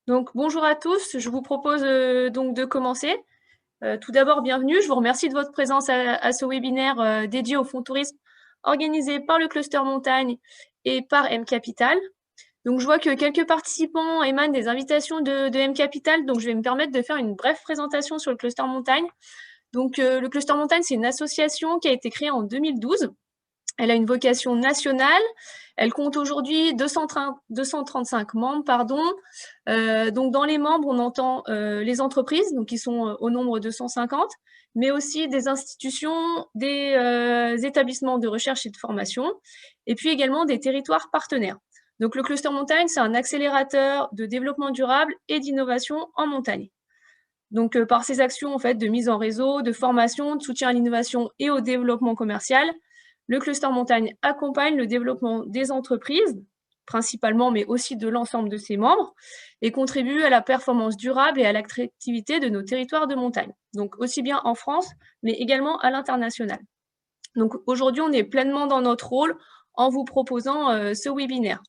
Donc, bonjour à tous, je vous propose donc de commencer. Tout d'abord, bienvenue. Je vous remercie de votre présence à ce webinaire dédié au fonds tourisme organisé par le Cluster Montagne et par M Capital. Donc, je vois que quelques participants émanent des invitations de M Capital, donc je vais me permettre de faire une brève présentation sur le Cluster Montagne. Donc, le Cluster Montagne, c'est une association qui a été créée en 2012. Elle a une vocation nationale. Elle compte aujourd'hui 235 membres. Donc, dans les membres, on entend les entreprises, donc qui sont au nombre de 150, mais aussi des institutions, des établissements de recherche et de formation, et puis également des territoires partenaires. Donc, le Cluster Montagne, c'est un accélérateur de développement durable et d'innovation en montagne. Donc, par ses actions en fait, de mise en réseau, de formation, de soutien à l'innovation et au développement commercial, le Cluster Montagne accompagne le développement des entreprises, principalement, mais aussi de l'ensemble de ses membres, et contribue à la performance durable et à l'attractivité de nos territoires de montagne. Donc, aussi bien en France, mais également à l'international. Donc, aujourd'hui, on est pleinement dans notre rôle en vous proposant ce webinaire.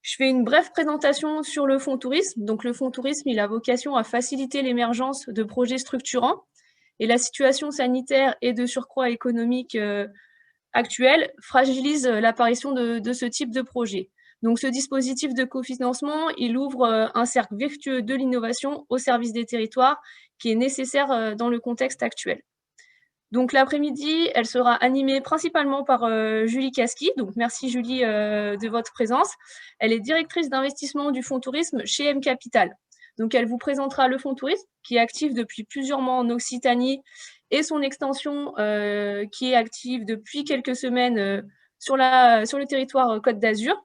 Je fais une brève présentation sur le fonds tourisme. Donc, le fonds tourisme, il a vocation à faciliter l'émergence de projets structurants. Et la situation sanitaire et de surcroît économique actuelle fragilise l'apparition de ce type de projet. Donc, ce dispositif de cofinancement, il ouvre un cercle vertueux de l'innovation au service des territoires qui est nécessaire dans le contexte actuel. Donc, l'après-midi, elle sera animée principalement par Julie Casqui. Donc, merci Julie de votre présence. Elle est directrice d'investissement du fonds tourisme chez M Capital. Donc, elle vous présentera le fonds tourisme qui est actif depuis plusieurs mois en Occitanie et son extension qui est active depuis quelques semaines sur le territoire Côte d'Azur.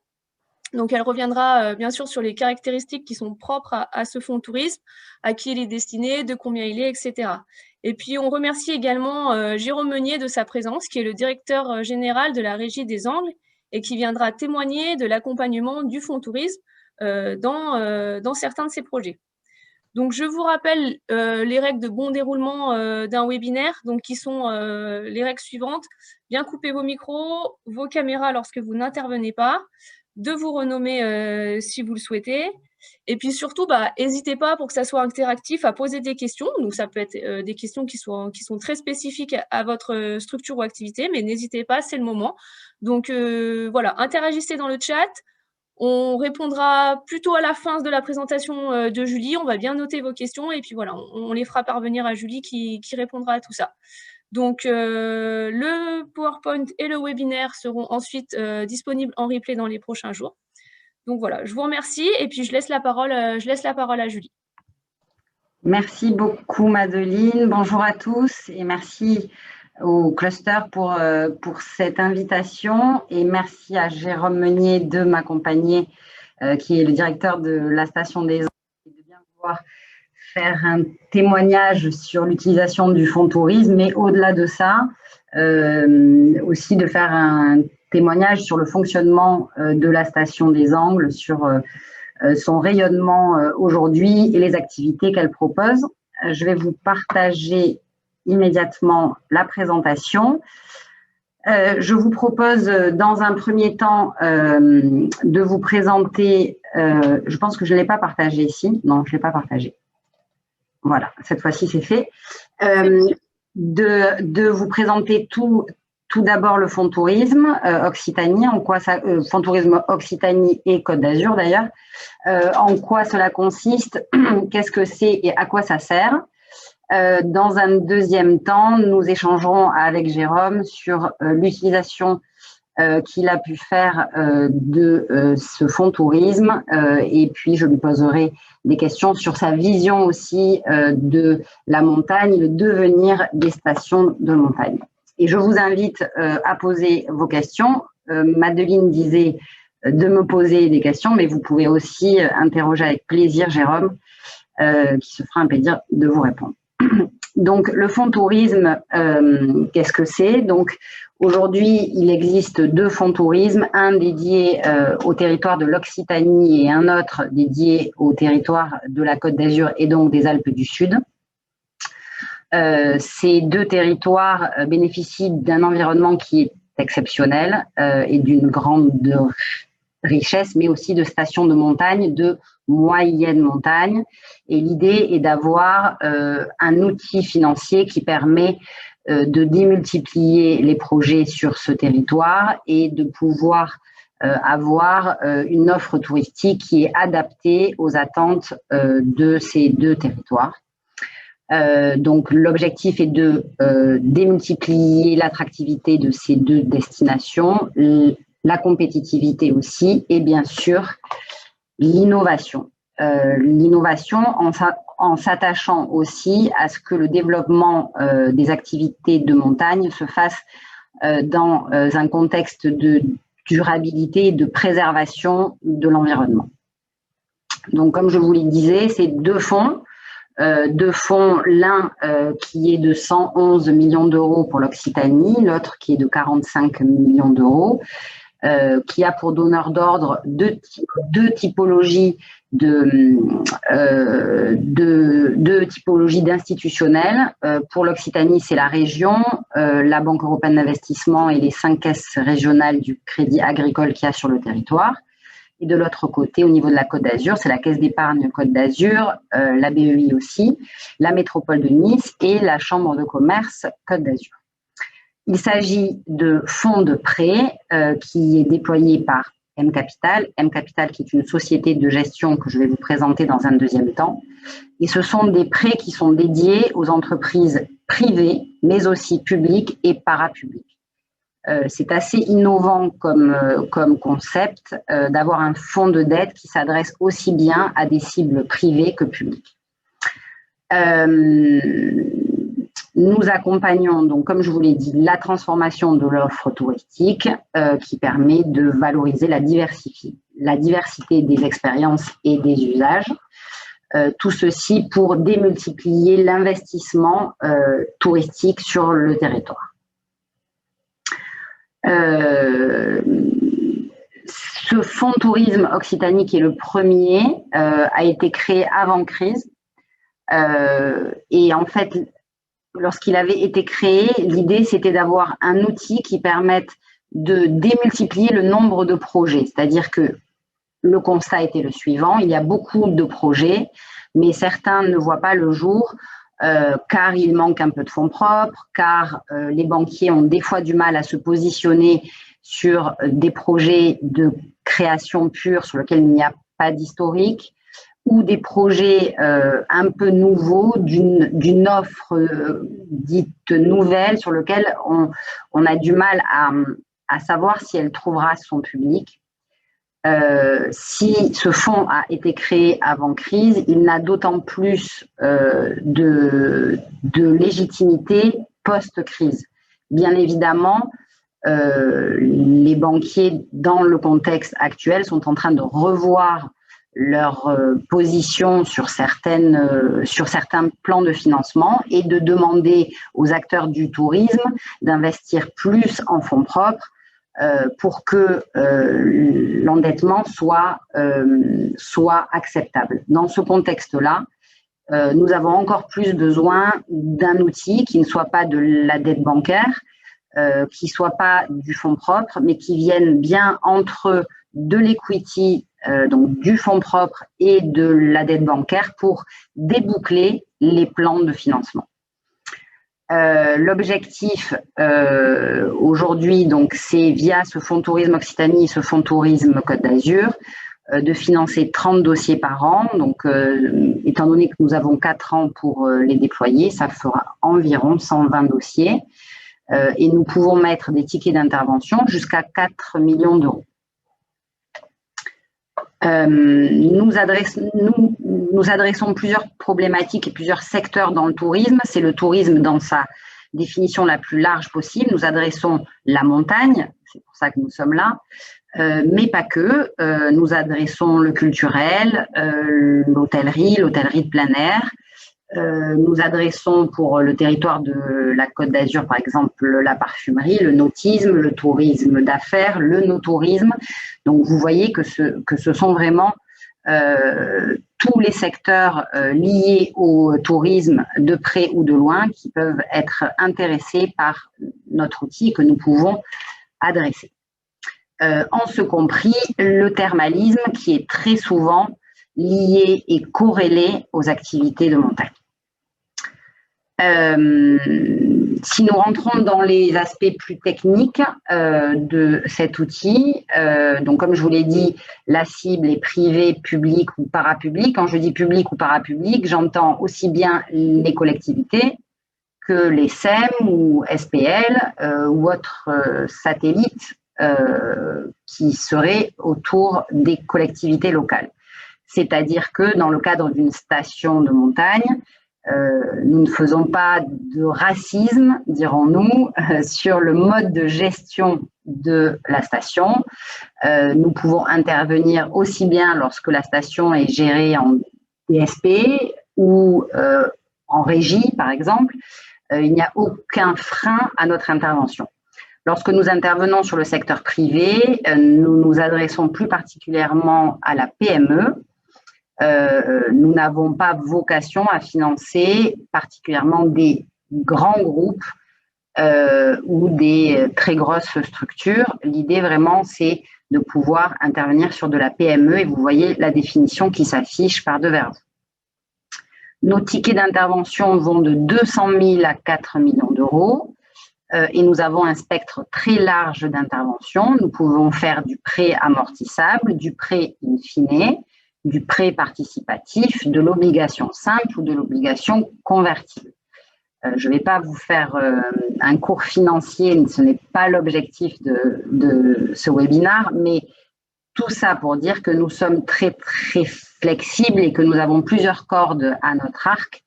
Donc, elle reviendra bien sûr sur les caractéristiques qui sont propres à ce fonds tourisme, à qui il est destiné, de combien il est, etc. Et puis, on remercie également Jérôme Meunier de sa présence, qui est le directeur général de la Régie des Angles et qui viendra témoigner de l'accompagnement du fonds tourisme dans certains de ses projets. Donc, je vous rappelle les règles de bon déroulement d'un webinaire, donc qui sont les règles suivantes. Bien couper vos micros, vos caméras lorsque vous n'intervenez pas, de vous renommer si vous le souhaitez. Et puis surtout, n'hésitez pas pour que ça soit interactif à poser des questions. Donc, ça peut être des questions qui sont très spécifiques à votre structure ou activité, mais n'hésitez pas, c'est le moment. Donc, voilà, interagissez dans le chat. On répondra plutôt à la fin de la présentation de Julie. On va bien noter vos questions et puis voilà, on les fera parvenir à Julie qui répondra à tout ça. Donc, le PowerPoint et le webinaire seront ensuite disponibles en replay dans les prochains jours. Donc voilà, je vous remercie et puis je laisse la parole à Julie. Merci beaucoup Madeline. Bonjour à tous et merci au cluster pour cette invitation et merci à Jérôme Meunier de m'accompagner, qui est le directeur de la station des Angles, et de bien vouloir faire un témoignage sur l'utilisation du fonds tourisme, mais au-delà de ça, aussi de faire un témoignage sur le fonctionnement de la station des Angles, sur son rayonnement aujourd'hui et les activités qu'elle propose. Je vais vous partager immédiatement la présentation. Je vous propose dans un premier temps de vous présenter, je pense que je ne l'ai pas partagé ici, non, je ne l'ai pas partagé. Voilà, cette fois-ci c'est fait. De vous présenter tout d'abord le fonds tourisme Occitanie, en quoi ça, fonds tourisme Occitanie et Côte d'Azur d'ailleurs, en quoi cela consiste, qu'est-ce que c'est et à quoi ça sert. Dans un deuxième temps, nous échangerons avec Jérôme sur l'utilisation qu'il a pu faire de ce fonds tourisme et puis je lui poserai des questions sur sa vision aussi de la montagne, le devenir des stations de montagne. Et je vous invite à poser vos questions. Madeline disait de me poser des questions, mais vous pouvez aussi interroger avec plaisir Jérôme, qui se fera un plaisir de vous répondre. Donc, le fonds tourisme, qu'est-ce que c'est? Donc, aujourd'hui, il existe deux fonds tourisme, un dédié au territoire de l'Occitanie et un autre dédié au territoire de la Côte d'Azur et donc des Alpes du Sud. Ces deux territoires bénéficient d'un environnement qui est exceptionnel et d'une grande richesse, mais aussi de stations de montagne, de moyenne montagne. Et l'idée est d'avoir un outil financier qui permet de démultiplier les projets sur ce territoire et de pouvoir avoir une offre touristique qui est adaptée aux attentes de ces deux territoires. Donc, l'objectif est de démultiplier l'attractivité de ces deux destinations, la compétitivité aussi, et bien sûr, l'innovation. L'innovation en s'attachant aussi à ce que le développement des activités de montagne se fasse dans un contexte de durabilité et de préservation de l'environnement. Donc, comme je vous le disais, c'est deux fonds, l'un qui est de 111 millions d'euros pour l'Occitanie, l'autre qui est de 45 millions d'euros, qui a pour donneur d'ordre deux typologies d'institutionnels. Pour l'Occitanie, c'est la région, la Banque européenne d'investissement et les 5 caisses régionales du crédit agricole qu'il y a sur le territoire. Et de l'autre côté, au niveau de la Côte d'Azur, c'est la Caisse d'épargne Côte d'Azur, la BEI aussi, la métropole de Nice et la Chambre de commerce Côte d'Azur. Il s'agit de fonds de prêt qui est déployé par M-Capital. M-Capital qui est une société de gestion que je vais vous présenter dans un deuxième temps. Et ce sont des prêts qui sont dédiés aux entreprises privées, mais aussi publiques et parapubliques. C'est assez innovant comme concept d'avoir un fonds de dette qui s'adresse aussi bien à des cibles privées que publiques. Nous accompagnons, donc, comme je vous l'ai dit, la transformation de l'offre touristique qui permet de valoriser la diversité des expériences et des usages. Tout ceci pour démultiplier l'investissement touristique sur le territoire. Ce fonds tourisme Occitanie, qui est le premier, a été créé avant crise. Et en fait, lorsqu'il avait été créé, l'idée c'était d'avoir un outil qui permette de démultiplier le nombre de projets. C'est-à-dire que le constat était le suivant, il y a beaucoup de projets, mais certains ne voient pas le jour car il manque un peu de fonds propres, car les banquiers ont des fois du mal à se positionner sur des projets de création pure sur lesquels il n'y a pas d'historique, ou des projets un peu nouveaux, d'une offre dite nouvelle sur lequel on a du mal à savoir si elle trouvera son public. Si ce fonds a été créé avant crise, il n'a d'autant plus de légitimité post-crise. Bien évidemment, les banquiers, dans le contexte actuel, sont en train de revoir leur position sur certains plans de financement et de demander aux acteurs du tourisme d'investir plus en fonds propres pour que l'endettement soit acceptable. Dans ce contexte-là, nous avons encore plus besoin d'un outil qui ne soit pas de la dette bancaire, qui ne soit pas du fonds propre, mais qui vienne bien entre de l'equity, donc du fonds propre et de la dette bancaire pour déboucler les plans de financement. L'objectif aujourd'hui, donc, c'est via ce fonds tourisme Occitanie et ce fonds tourisme Côte d'Azur de financer 30 dossiers par an. Donc, étant donné que nous avons 4 ans pour les déployer, ça fera environ 120 dossiers et nous pouvons mettre des tickets d'intervention jusqu'à 4 millions d'euros. Nous adressons plusieurs problématiques et plusieurs secteurs dans le tourisme. C'est le tourisme dans sa définition la plus large possible. Nous adressons la montagne, c'est pour ça que nous sommes là, mais pas que. Nous adressons le culturel, l'hôtellerie de plein air. Nous adressons pour le territoire de la Côte d'Azur, par exemple, la parfumerie, le nautisme, le tourisme d'affaires, le no-tourisme. Donc, vous voyez que ce sont vraiment tous les secteurs liés au tourisme de près ou de loin qui peuvent être intéressés par notre outil que nous pouvons adresser. en ce compris le thermalisme qui est très souvent lié et corrélé aux activités de montagne. Si nous rentrons dans les aspects plus techniques de cet outil, donc comme je vous l'ai dit, la cible est privée, publique ou parapublique. Quand je dis public ou parapublic, j'entends aussi bien les collectivités que les SEM ou SPL ou autres satellites qui seraient autour des collectivités locales. C'est-à-dire que dans le cadre d'une station de montagne, nous ne faisons pas de racisme, dirons-nous, sur le mode de gestion de la station. Nous pouvons intervenir aussi bien lorsque la station est gérée en DSP ou en régie, par exemple. Il n'y a aucun frein à notre intervention. Lorsque nous intervenons sur le secteur privé, nous nous adressons plus particulièrement à la PME. Nous n'avons pas vocation à financer particulièrement des grands groupes ou des très grosses structures. L'idée vraiment, c'est de pouvoir intervenir sur de la PME et vous voyez la définition qui s'affiche par devers vous. Nos tickets d'intervention vont de 200 000 à 4 millions d'euros et nous avons un spectre très large d'intervention. Nous pouvons faire du prêt amortissable, du prêt in fine, du prêt participatif, de l'obligation simple ou de l'obligation convertible. Je ne vais pas vous faire un cours financier, ce n'est pas l'objectif de ce webinaire, mais tout ça pour dire que nous sommes très, très flexibles et que nous avons plusieurs cordes à notre arc.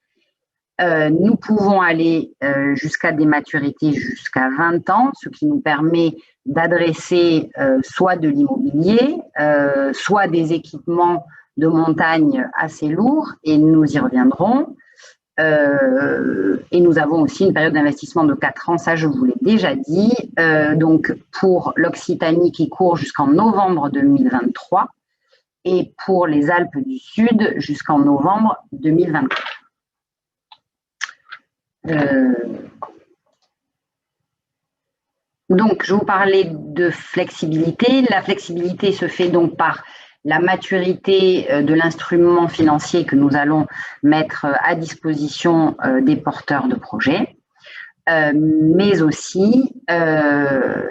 Nous pouvons aller jusqu'à des maturités jusqu'à 20 ans, ce qui nous permet d'adresser soit de l'immobilier, soit des équipements de montagne assez lourds, et nous y reviendrons. Et nous avons aussi une période d'investissement de 4 ans, ça je vous l'ai déjà dit, donc pour l'Occitanie qui court jusqu'en novembre 2023 et pour les Alpes du Sud jusqu'en novembre 2024. Donc je vous parlais de flexibilité. La flexibilité se fait donc par la maturité de l'instrument financier que nous allons mettre à disposition des porteurs de projets, mais aussi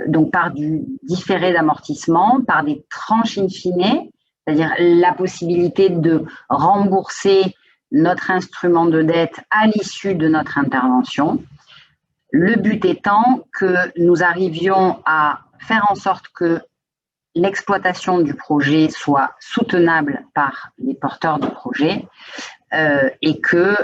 donc par du différé d'amortissement, par des tranches in fine, c'est-à-dire la possibilité de rembourser notre instrument de dette à l'issue de notre intervention. Le but étant que nous arrivions à faire en sorte que l'exploitation du projet soit soutenable par les porteurs de projet et que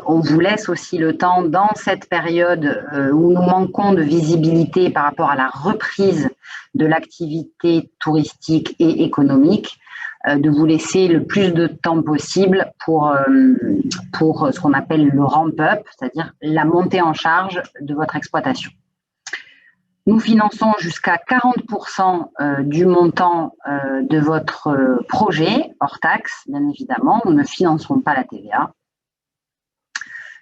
on vous laisse aussi le temps dans cette période où nous manquons de visibilité par rapport à la reprise de l'activité touristique et économique, de vous laisser le plus de temps possible pour ce qu'on appelle le ramp-up, c'est-à-dire la montée en charge de votre exploitation. Nous finançons jusqu'à 40% du montant de votre projet, hors taxe, bien évidemment. Nous ne finançons pas la TVA.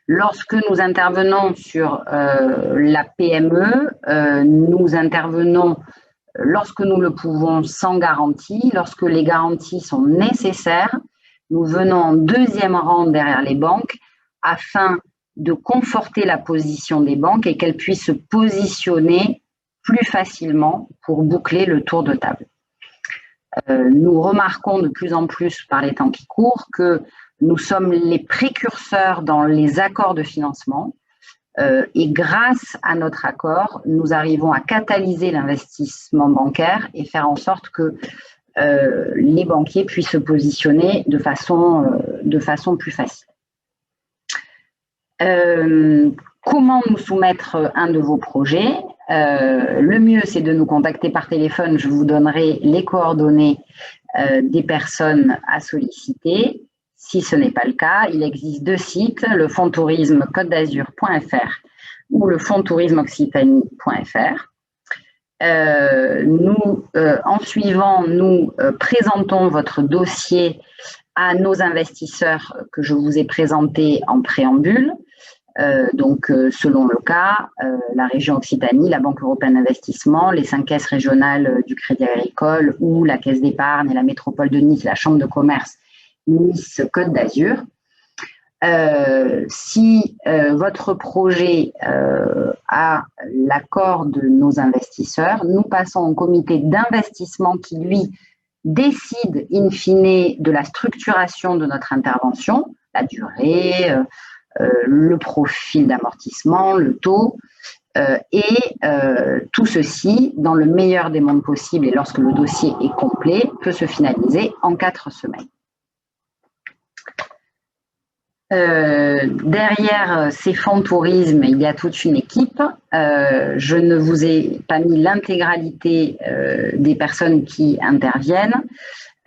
Lorsque nous intervenons sur la PME, nous intervenons lorsque nous le pouvons sans garantie, lorsque les garanties sont nécessaires. Nous venons en deuxième rang derrière les banques afin de conforter la position des banques et qu'elles puissent se positionner plus facilement pour boucler le tour de table. Nous remarquons de plus en plus par les temps qui courent que nous sommes les précurseurs dans les accords de financement et grâce à notre accord, nous arrivons à catalyser l'investissement bancaire et faire en sorte que les banquiers puissent se positionner de façon plus facile. Comment nous soumettre un de vos projets? Le mieux, c'est de nous contacter par téléphone. Je vous donnerai les coordonnées des personnes à solliciter. Si ce n'est pas le cas, il existe 2 sites, le fondtourisme-côte-d'azur.fr ou le fondtourisme-occitanie.fr. En suivant, nous présentons votre dossier à nos investisseurs que je vous ai présentés en préambule. Selon le cas, la région Occitanie, la Banque européenne d'investissement, les 5 caisses régionales du Crédit Agricole ou la Caisse d'épargne et la métropole de Nice, la Chambre de commerce Nice-Côte d'Azur. Si votre projet a l'accord de nos investisseurs, nous passons au comité d'investissement qui, lui, décide in fine de la structuration de notre intervention, la durée, le profil d'amortissement, le taux, tout ceci, dans le meilleur des mondes possibles et lorsque le dossier est complet, peut se finaliser en 4 semaines. Derrière ces fonds tourisme, il y a toute une équipe. Je ne vous ai pas mis l'intégralité des personnes qui interviennent.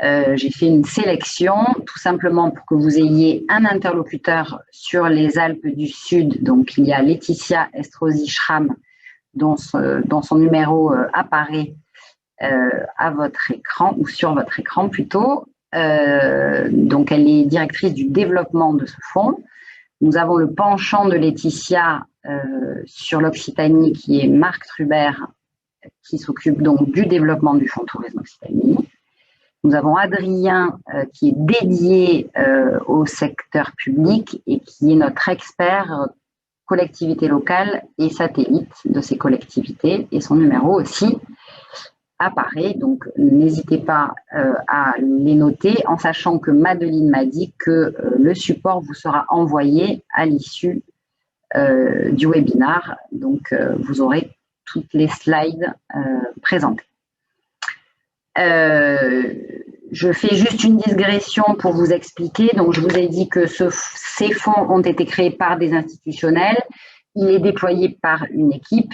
J'ai fait une sélection tout simplement pour que vous ayez un interlocuteur sur les Alpes du Sud. Donc, il y a Laetitia Estrosi-Schramm dont son numéro apparaît à votre écran ou sur votre écran plutôt. Donc, elle est directrice du développement de ce fonds. Nous avons le penchant de Laetitia sur l'Occitanie qui est Marc Trubert qui s'occupe donc du développement du fonds tourisme Occitanie. Nous avons Adrien qui est dédié au secteur public et qui est notre expert collectivité locale et satellite de ces collectivités. Et son numéro aussi apparaît. Donc, n'hésitez pas à les noter en sachant que Madeleine m'a dit que le support vous sera envoyé à l'issue du webinaire. Donc, vous aurez toutes les slides présentées. Je fais juste une digression pour vous expliquer. Donc, je vous ai dit que ces fonds ont été créés par des institutionnels. Il est déployé par une équipe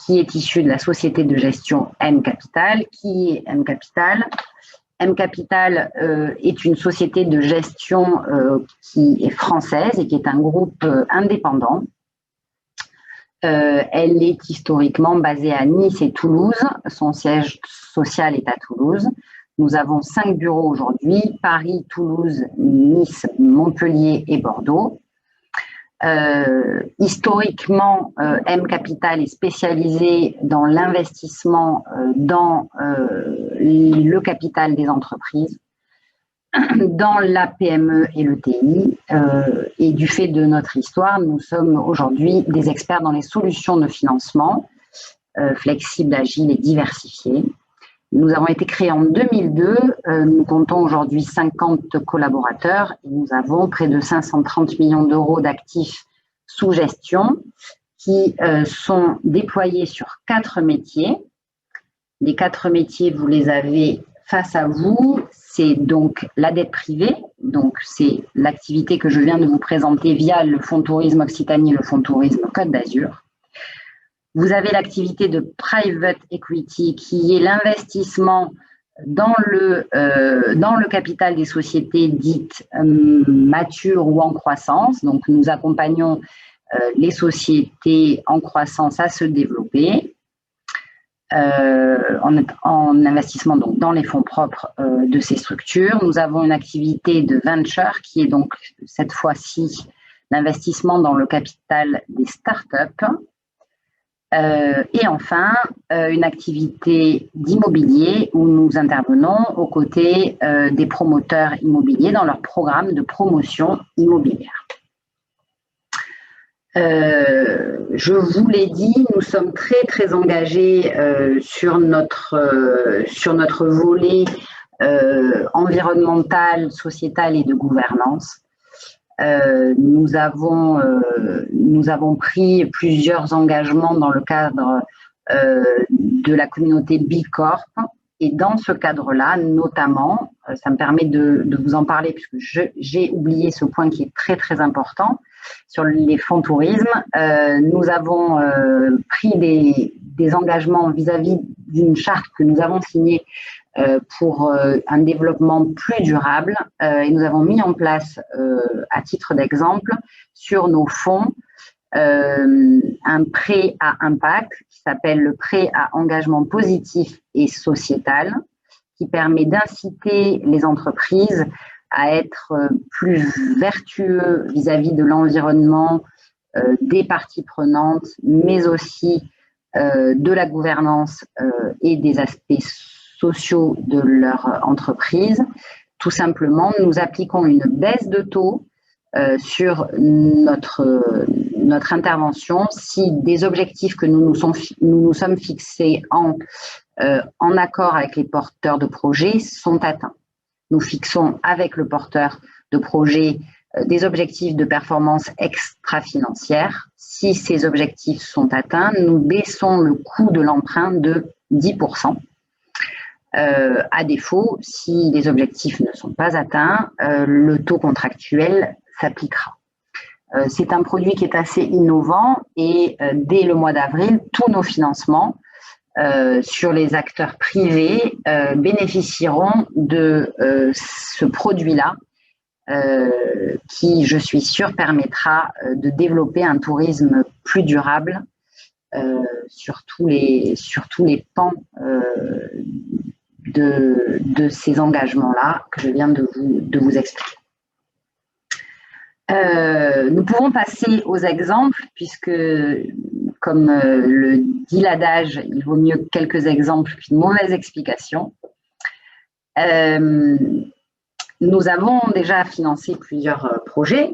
qui est issue de la société de gestion M Capital. Qui est M Capital? M Capital est une société de gestion qui est française et qui est un groupe indépendant. Elle est historiquement basée à Nice et Toulouse. Son siège social est à Toulouse. Nous avons 5 bureaux aujourd'hui, Paris, Toulouse, Nice, Montpellier et Bordeaux. Historiquement, M Capital est spécialisé dans l'investissement dans le capital des entreprises, dans la PME et le TI. Et du fait de notre histoire, nous sommes aujourd'hui des experts dans les solutions de financement flexibles, agiles et diversifiées. Nous avons été créés en 2002, nous comptons aujourd'hui 50 collaborateurs et nous avons près de 530 millions d'euros d'actifs sous gestion qui sont déployés sur 4 métiers. Les 4 métiers, vous les avez face à vous, c'est donc la dette privée, donc c'est l'activité que je viens de vous présenter via le fonds tourisme Occitanie, le fonds tourisme Côte d'Azur. Vous avez l'activité de private equity qui est l'investissement dans le capital des sociétés dites matures ou en croissance. Donc, nous accompagnons les sociétés en croissance à se développer en investissement donc, dans les fonds propres de ces structures. Nous avons une activité de venture qui est donc cette fois-ci l'investissement dans le capital des startups. Et enfin, une activité d'immobilier où nous intervenons aux côtés des promoteurs immobiliers dans leur programme de promotion immobilière. Je vous l'ai dit, nous sommes très engagés sur notre volet environnemental, sociétal et de gouvernance. Nous avons pris plusieurs engagements dans le cadre de la communauté B Corp et dans ce cadre-là, notamment, ça me permet de vous en parler puisque j'ai oublié ce point qui est très important sur les fonds tourisme. Nous avons pris des engagements vis-à-vis d'une charte que nous avons signée pour un développement plus durable et nous avons mis en place, à titre d'exemple, sur nos fonds, un prêt à impact qui s'appelle le prêt à engagement positif et sociétal qui permet d'inciter les entreprises à être plus vertueux vis-à-vis de l'environnement des parties prenantes, mais aussi de la gouvernance et des aspects sociaux de leur entreprise. Tout simplement, nous appliquons une baisse de taux sur notre intervention si des objectifs que nous nous sommes fixés en accord avec les porteurs de projets sont atteints. Nous fixons avec le porteur de projet des objectifs de performance extra-financière. Si ces objectifs sont atteints, nous baissons le coût de l'emprunt de 10%. À défaut, si les objectifs ne sont pas atteints, le taux contractuel s'appliquera. C'est un produit qui est assez innovant et dès le mois d'avril, tous nos financements sur les acteurs privés bénéficieront de ce produit-là qui, je suis sûre, permettra de développer un tourisme plus durable sur tous les pans de ces engagements-là que je viens de vous expliquer. Nous pouvons passer aux exemples puisque, comme le dit l'adage, il vaut mieux quelques exemples qu'une mauvaise explication. Nous avons déjà financé plusieurs projets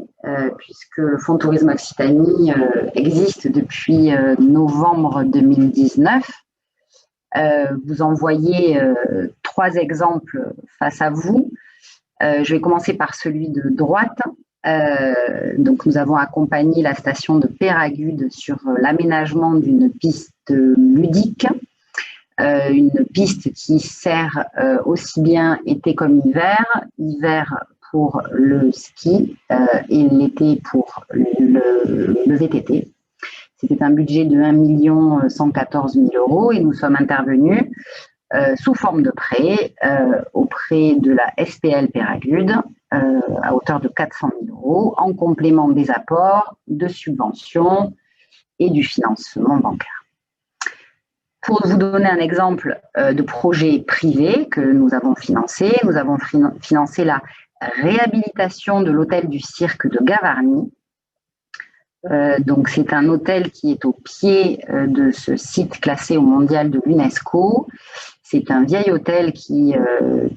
puisque le Fonds Tourisme Occitanie existe depuis novembre 2019. Vous en voyez 3 exemples face à vous. Je vais commencer par celui de droite. Donc, nous avons accompagné la station de Péragude sur l'aménagement d'une piste ludique, une piste qui sert aussi bien été comme hiver pour le ski et l'été pour le VTT. C'était un budget de 1 114 000 € et nous sommes intervenus sous forme de prêt auprès de la SPL Péragude à hauteur de 400 000 € en complément des apports, de subventions et du financement bancaire. Pour vous donner un exemple de projet privé que nous avons financé la réhabilitation de l'hôtel du cirque de Gavarnie. Donc, c'est un hôtel qui est au pied de ce site classé au mondial de l'UNESCO. C'est un vieil hôtel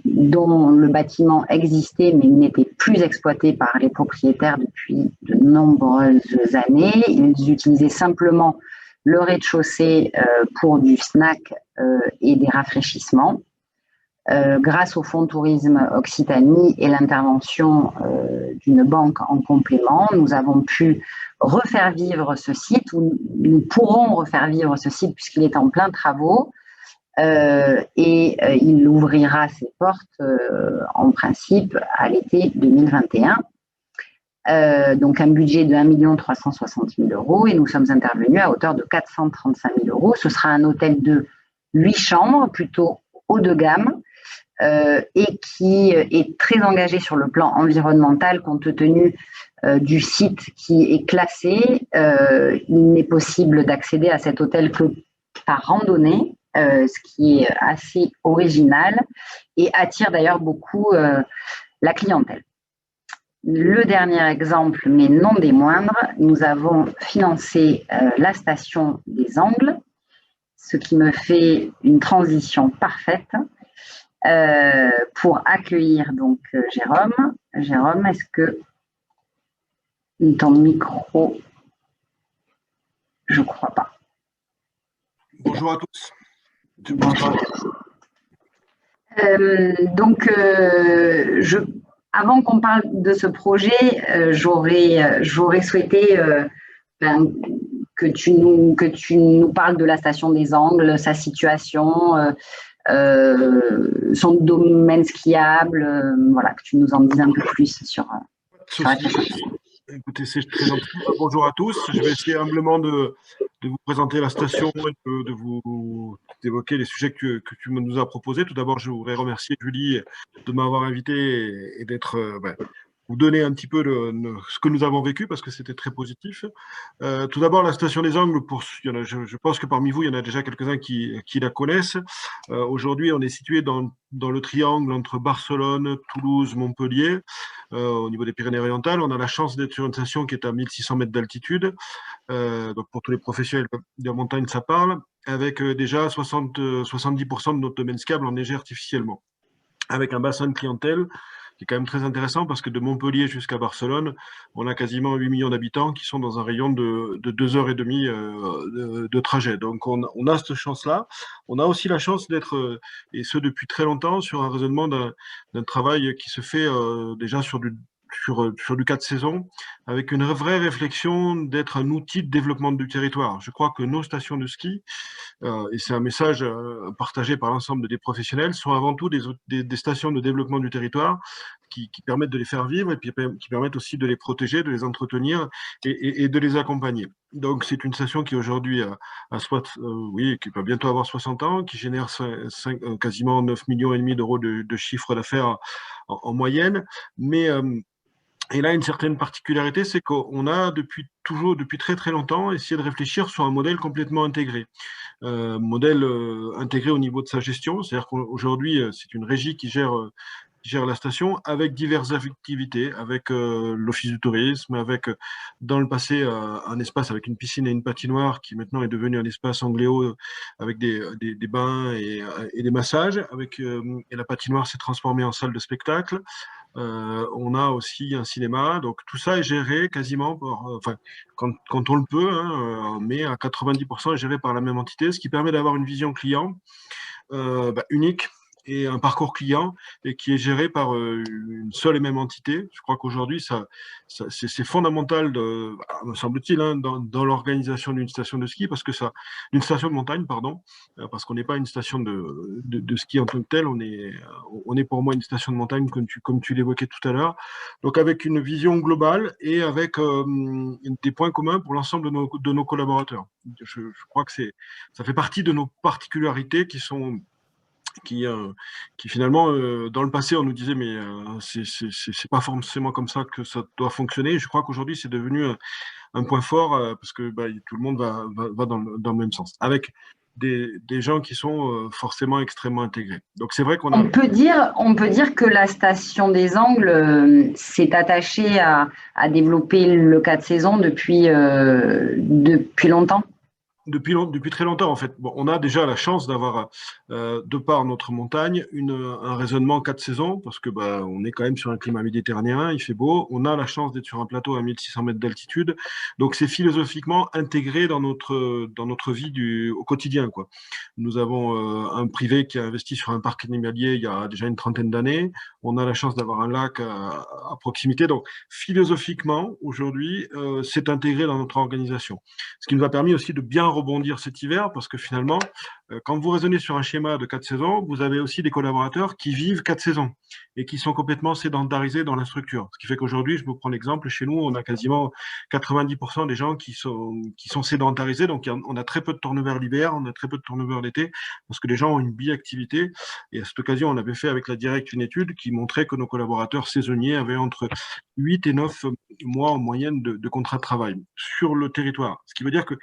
dont le bâtiment existait mais n'était plus exploité par les propriétaires depuis de nombreuses années. Ils utilisaient simplement le rez-de-chaussée pour du snack et des rafraîchissements. Grâce au Fonds Tourisme Occitanie et l'intervention d'une banque en complément, nous avons pu refaire vivre ce site, ou nous pourrons refaire vivre ce site puisqu'il est en plein travaux et il ouvrira ses portes en principe à l'été 2021. Donc un budget de 1 360 000 € et nous sommes intervenus à hauteur de 435 000 €. Ce sera un hôtel de 8 chambres, plutôt haut de gamme, et qui est très engagé sur le plan environnemental compte tenu du site qui est classé. Il n'est possible d'accéder à cet hôtel que par randonnée, ce qui est assez original et attire d'ailleurs beaucoup la clientèle. Le dernier exemple, mais non des moindres, nous avons financé la station des Angles, ce qui me fait une transition parfaite pour accueillir donc Jérôme. Jérôme, est-ce que ton micro, je ne crois pas. Bonjour à tous. Bonjour. Avant qu'on parle de ce projet, j'aurais souhaité que tu nous parles de la station des Angles, sa situation, son domaine skiable, voilà, que tu nous en dises un peu plus sur la station. Écoutez, c'est très gentil. Bonjour à tous. Je vais essayer humblement de vous présenter la station et d'évoquer les sujets que tu nous as proposés. Tout d'abord, je voudrais remercier Julie de m'avoir invité et d'être vous donner un petit peu ce que nous avons vécu parce que c'était très positif. Tout d'abord, la station des Angles, je pense que parmi vous, il y en a déjà quelques-uns qui la connaissent. Aujourd'hui, on est situé dans le triangle entre Barcelone, Toulouse, Montpellier. au niveau des Pyrénées-Orientales. On a la chance d'être sur une station qui est à 1600 mètres d'altitude. Donc pour tous les professionnels de la montagne, ça parle, avec déjà 70% de notre domaine skiable enneigé artificiellement, avec un bassin de clientèle qui est quand même très intéressant parce que de Montpellier jusqu'à Barcelone, on a quasiment 8 millions d'habitants qui sont dans un rayon de 2 heures et demie de trajet. Donc on a cette chance-là. On a aussi la chance d'être, et ce depuis très longtemps, sur un raisonnement d'un travail qui se fait déjà sur du 4 saisons, avec une vraie réflexion d'être un outil de développement du territoire. Je crois que nos stations de ski, et c'est un message partagé par l'ensemble des professionnels, sont avant tout des stations de développement du territoire qui permettent de les faire vivre et puis qui permettent aussi de les protéger, de les entretenir et de les accompagner. Donc c'est une station qui aujourd'hui oui, qui va bientôt avoir 60 ans, qui génère quasiment 9,5 millions d'euros de chiffre d'affaires en moyenne, mais et là, une certaine particularité, c'est qu'on a depuis très très longtemps, essayé de réfléchir sur un modèle complètement intégré. Modèle intégré au niveau de sa gestion, c'est-à-dire qu'aujourd'hui, c'est une régie qui gère la station avec diverses activités, avec l'office du tourisme, avec dans le passé un espace avec une piscine et une patinoire qui maintenant est devenu un espace angléo avec des bains et des massages, et la patinoire s'est transformée en salle de spectacle. On a aussi un cinéma, donc tout ça est géré quasiment enfin, quand on le peut, hein, mais à 90% est géré par la même entité, ce qui permet d'avoir une vision client unique et un parcours client et qui est géré par une seule et même entité. Je crois qu'aujourd'hui, c'est fondamental, me semble-t-il, hein, dans l'organisation d'une station de ski, d'une station de montagne, pardon, parce qu'on n'est pas une station de ski en tant que telle, on est pour moi une station de montagne, comme tu l'évoquais tout à l'heure, donc avec une vision globale et avec des points communs pour l'ensemble de nos collaborateurs. Je crois que ça fait partie de nos particularités qui finalement, dans le passé, on nous disait, mais c'est pas forcément comme ça que ça doit fonctionner. Je crois qu'aujourd'hui, c'est devenu un point fort parce que tout le monde va dans le même sens, avec des gens qui sont forcément extrêmement intégrés. Donc, c'est vrai qu'on a… On peut dire que la station des Angles s'est attachée à développer le 4 saisons depuis longtemps. Depuis très longtemps, en fait. Bon, on a déjà la chance d'avoir, de par notre montagne, un raisonnement 4 saisons, parce que on est quand même sur un climat méditerranéen, il fait beau. On a la chance d'être sur un plateau à 1600 mètres d'altitude. Donc, c'est philosophiquement intégré dans notre vie au quotidien, quoi. Nous avons un privé qui a investi sur un parc animalier il y a déjà une trentaine d'années. On a la chance d'avoir un lac à proximité. Donc, philosophiquement, aujourd'hui, c'est intégré dans notre organisation. Ce qui nous a permis aussi de bien rebondir cet hiver, parce que finalement, quand vous raisonnez sur un schéma de 4 saisons, vous avez aussi des collaborateurs qui vivent 4 saisons et qui sont complètement sédentarisés dans la structure. Ce qui fait qu'aujourd'hui, je vous prends l'exemple, chez nous, on a quasiment 90% des gens qui sont sédentarisés, donc on a très peu de turnover l'hiver, on a très peu de turnover l'été, parce que les gens ont une biactivité. Et à cette occasion, on avait fait avec la Directe une étude qui montrait que nos collaborateurs saisonniers avaient entre 8 et 9 mois en moyenne de contrat de travail sur le territoire. Ce qui veut dire que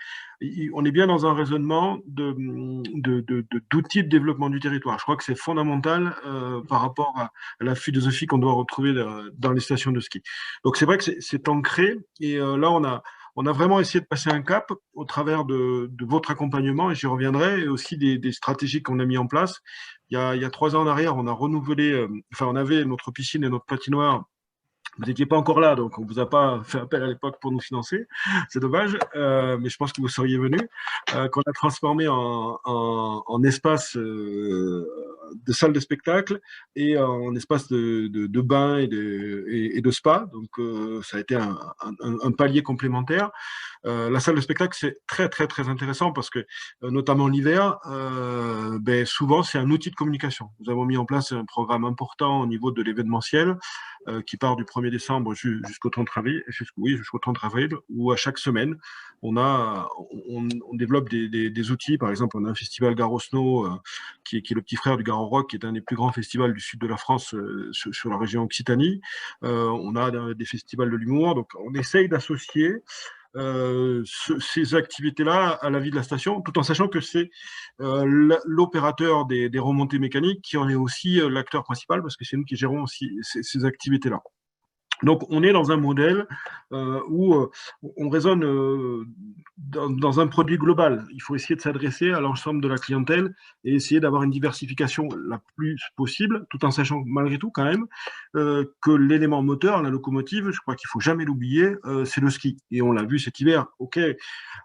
on est bien dans un raisonnement d'outils de développement du territoire. Je crois que c'est fondamental par rapport à la philosophie qu'on doit retrouver dans les stations de ski. Donc c'est vrai que c'est ancré et là on a vraiment essayé de passer un cap au travers de votre accompagnement, et j'y reviendrai, et aussi des stratégies qu'on a mis en place. Il y a 3 ans en arrière, on a renouvelé, on avait notre piscine et notre patinoire. Vous n'étiez pas encore là, donc on ne vous a pas fait appel à l'époque pour nous financer. C'est dommage, mais je pense que vous seriez venu. Qu'on a transformé en espace de salle de spectacle et en espace de bain et de spa. Donc, ça a été un palier complémentaire. La salle de spectacle, c'est très, très, très intéressant parce que, notamment l'hiver, souvent, c'est un outil de communication. Nous avons mis en place un programme important au niveau de l'événementiel qui part du 1er décembre jusqu'au 30 avril, où à chaque semaine, on développe des outils. Par exemple, on a un festival Garo Snow, qui est le petit frère du Garo Rock, qui est un des plus grands festivals du sud de la France sur la région Occitanie. On a des festivals de l'humour. Donc, on essaye d'associer ces activités-là à la vie de la station, tout en sachant que c'est l'opérateur des remontées mécaniques qui en est aussi l'acteur principal, parce que c'est nous qui gérons aussi ces activités-là. Donc, on est dans un modèle où on raisonne dans un produit global. Il faut essayer de s'adresser à l'ensemble de la clientèle et essayer d'avoir une diversification la plus possible, tout en sachant malgré tout quand même que l'élément moteur, la locomotive, je crois qu'il faut jamais l'oublier, c'est le ski. Et on l'a vu cet hiver. Ok,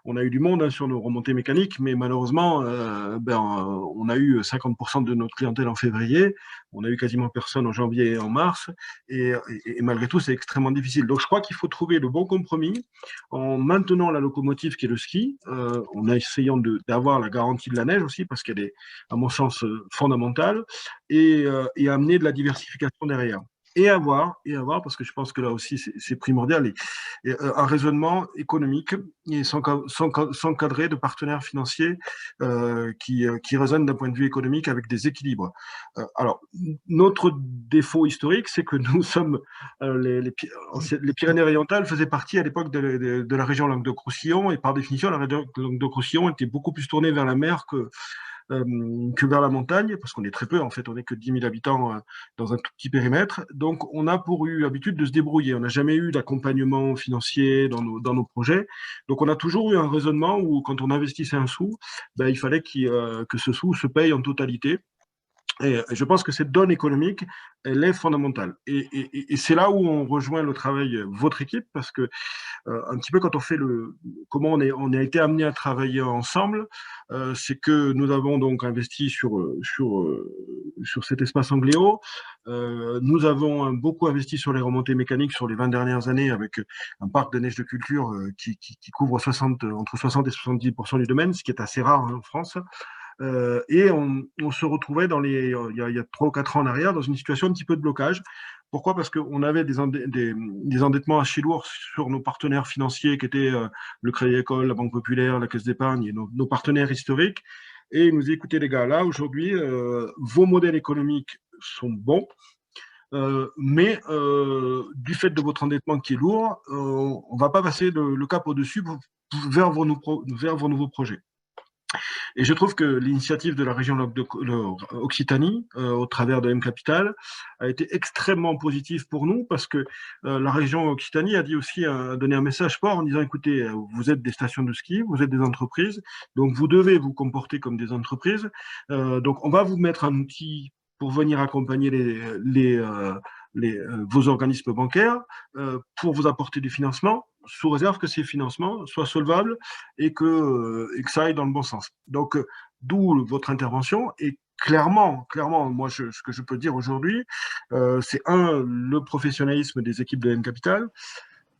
on a eu du monde sur nos remontées mécaniques, mais malheureusement, on a eu 50% de notre clientèle en février, on a eu quasiment personne en janvier et en mars, et malgré tout, c'est extrêmement difficile. Donc, je crois qu'il faut trouver le bon compromis en maintenant la locomotive qui est le ski, en essayant d'avoir la garantie de la neige aussi, parce qu'elle est, à mon sens, fondamentale, et amener de la diversification derrière. Et avoir, parce que je pense que là aussi c'est primordial, un raisonnement économique et s'encadrer de partenaires financiers qui raisonnent d'un point de vue économique avec des équilibres. Alors, notre défaut historique, c'est que nous sommes les Pyrénées-Orientales faisaient partie à l'époque de la région Languedoc-Roussillon, et par définition, la région Languedoc-Roussillon était beaucoup plus tournée vers la mer que vers la montagne, parce qu'on est très peu, en fait, on n'est que 10 000 habitants dans un tout petit périmètre. Donc, on a pour eu habitude de se débrouiller. On n'a jamais eu d'accompagnement financier dans nos projets. Donc, on a toujours eu un raisonnement où, quand on investissait un sou, ben, il fallait que ce sou se paye en totalité. Et je pense que cette donne économique, elle est fondamentale. Et c'est là où on rejoint le travail, votre équipe, parce que un petit peu quand on fait comment on a été amené à travailler ensemble, c'est que nous avons donc investi sur cet espace Angléo. Nous avons beaucoup investi sur les remontées mécaniques sur les 20 dernières années avec un parc de neige de culture qui couvre entre 60 et 70% du domaine, ce qui est assez rare en France. Et on se retrouvait il y a 3 ou 4 ans en arrière dans une situation un petit peu de blocage. Pourquoi? Parce qu'on avait des endettements assez lourds sur nos partenaires financiers qui étaient le Crédit Agricole, la Banque Populaire, la Caisse d'épargne et nos partenaires historiques. Et ils nous disaient, écoutez les gars, là aujourd'hui, vos modèles économiques sont bons, mais du fait de votre endettement qui est lourd, on ne va pas passer le cap au-dessus vers vos nouveaux projets. Et je trouve que l'initiative de la région Occitanie, au travers de M Capital, a été extrêmement positive pour nous parce que la région Occitanie a dit aussi, a donné un message fort en disant, écoutez, vous êtes des stations de ski, vous êtes des entreprises, donc vous devez vous comporter comme des entreprises. Donc on va vous mettre un outil pour venir accompagner vos organismes bancaires pour vous apporter du financement, sous réserve que ces financements soient solvables et que ça aille dans le bon sens. Donc, d'où votre intervention. Et clairement, moi, ce que je peux dire aujourd'hui, c'est le professionnalisme des équipes de M Capital.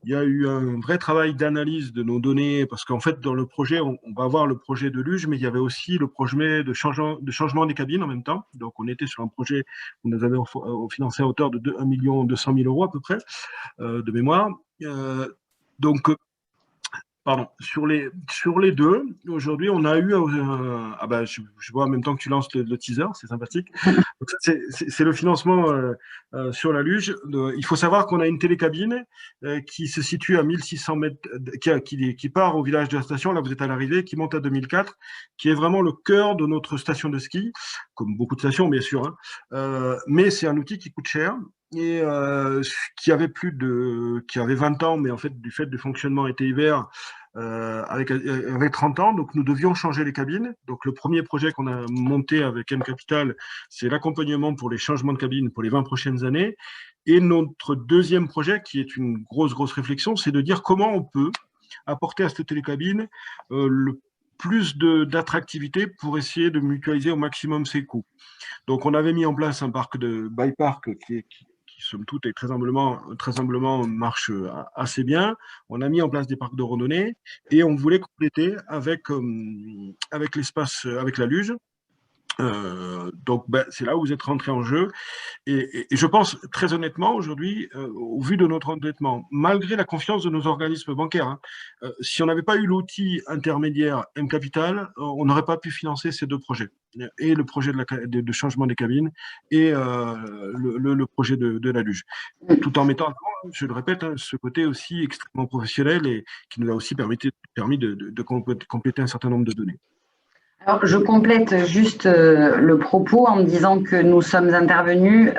Il y a eu un vrai travail d'analyse de nos données, parce qu'en fait, dans le projet, on va avoir le projet de luge, mais il y avait aussi le projet de changement des cabines en même temps. Donc, on était sur un projet où nous avions financé à hauteur de 1 200 000 € à peu près, de mémoire. Donc, pardon, sur les deux, aujourd'hui, on a eu, je vois en même temps que tu lances le teaser, c'est sympathique. Donc ça, c'est le financement sur la luge. Il faut savoir qu'on a une télécabine qui se situe à 1600 mètres, qui part au village de la station, là vous êtes à l'arrivée, qui monte à 2004, qui est vraiment le cœur de notre station de ski, comme beaucoup de stations, bien sûr, hein. Mais c'est un outil qui coûte cher, et qui avait 20 ans, mais en fait, du fait du fonctionnement été-hiver, avec 30 ans, donc nous devions changer les cabines. Donc le premier projet qu'on a monté avec M Capital, c'est l'accompagnement pour les changements de cabines pour les 20 prochaines années. Et notre deuxième projet, qui est une grosse réflexion, c'est de dire comment on peut apporter à cette télécabine le plus d'attractivité pour essayer de mutualiser au maximum ses coûts. Donc on avait mis en place un parc de bike park qui somme toute, et très humblement marche assez bien. On a mis en place des parcs de randonnée et on voulait compléter avec l'espace, avec la luge. Donc, c'est là où vous êtes rentré en jeu. Et je pense très honnêtement aujourd'hui, au vu de notre endettement, malgré la confiance de nos organismes bancaires, hein, si on n'avait pas eu l'outil intermédiaire M Capital, on n'aurait pas pu financer ces deux projets, et le projet de changement des cabines et le projet de la luge, tout en mettant, je le répète, hein, ce côté aussi extrêmement professionnel et qui nous a aussi permis de compléter un certain nombre de données. Alors, je complète juste le propos en me disant que nous sommes intervenus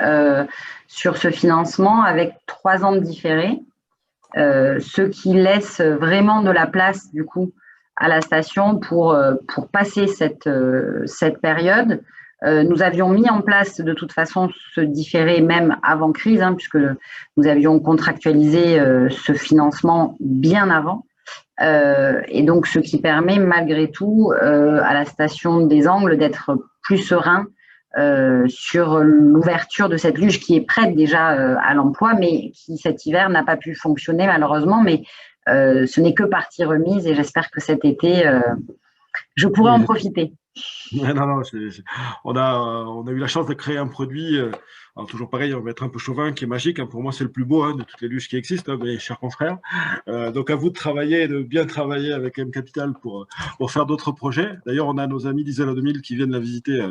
sur ce financement avec 3 ans de différé, ce qui laisse vraiment de la place du coup à la station pour passer cette période. Nous avions mis en place de toute façon ce différé même avant crise, hein, puisque nous avions contractualisé ce financement bien avant. Et donc, ce qui permet malgré tout à la station des Angles d'être plus serein sur l'ouverture de cette luge qui est prête déjà à l'emploi, mais qui cet hiver n'a pas pu fonctionner malheureusement. Mais ce n'est que partie remise et j'espère que cet été, je pourrai en profiter. Non, non, on a eu la chance de créer un produit, alors toujours pareil, on va être un peu chauvin, qui est magique, hein. Pour moi, c'est le plus beau, hein, de toutes les luges qui existent, hein, mes chers confrères. Donc, à vous de travailler, de bien travailler avec M Capital pour faire d'autres projets. D'ailleurs, on a nos amis d'Isela 2000 qui viennent la visiter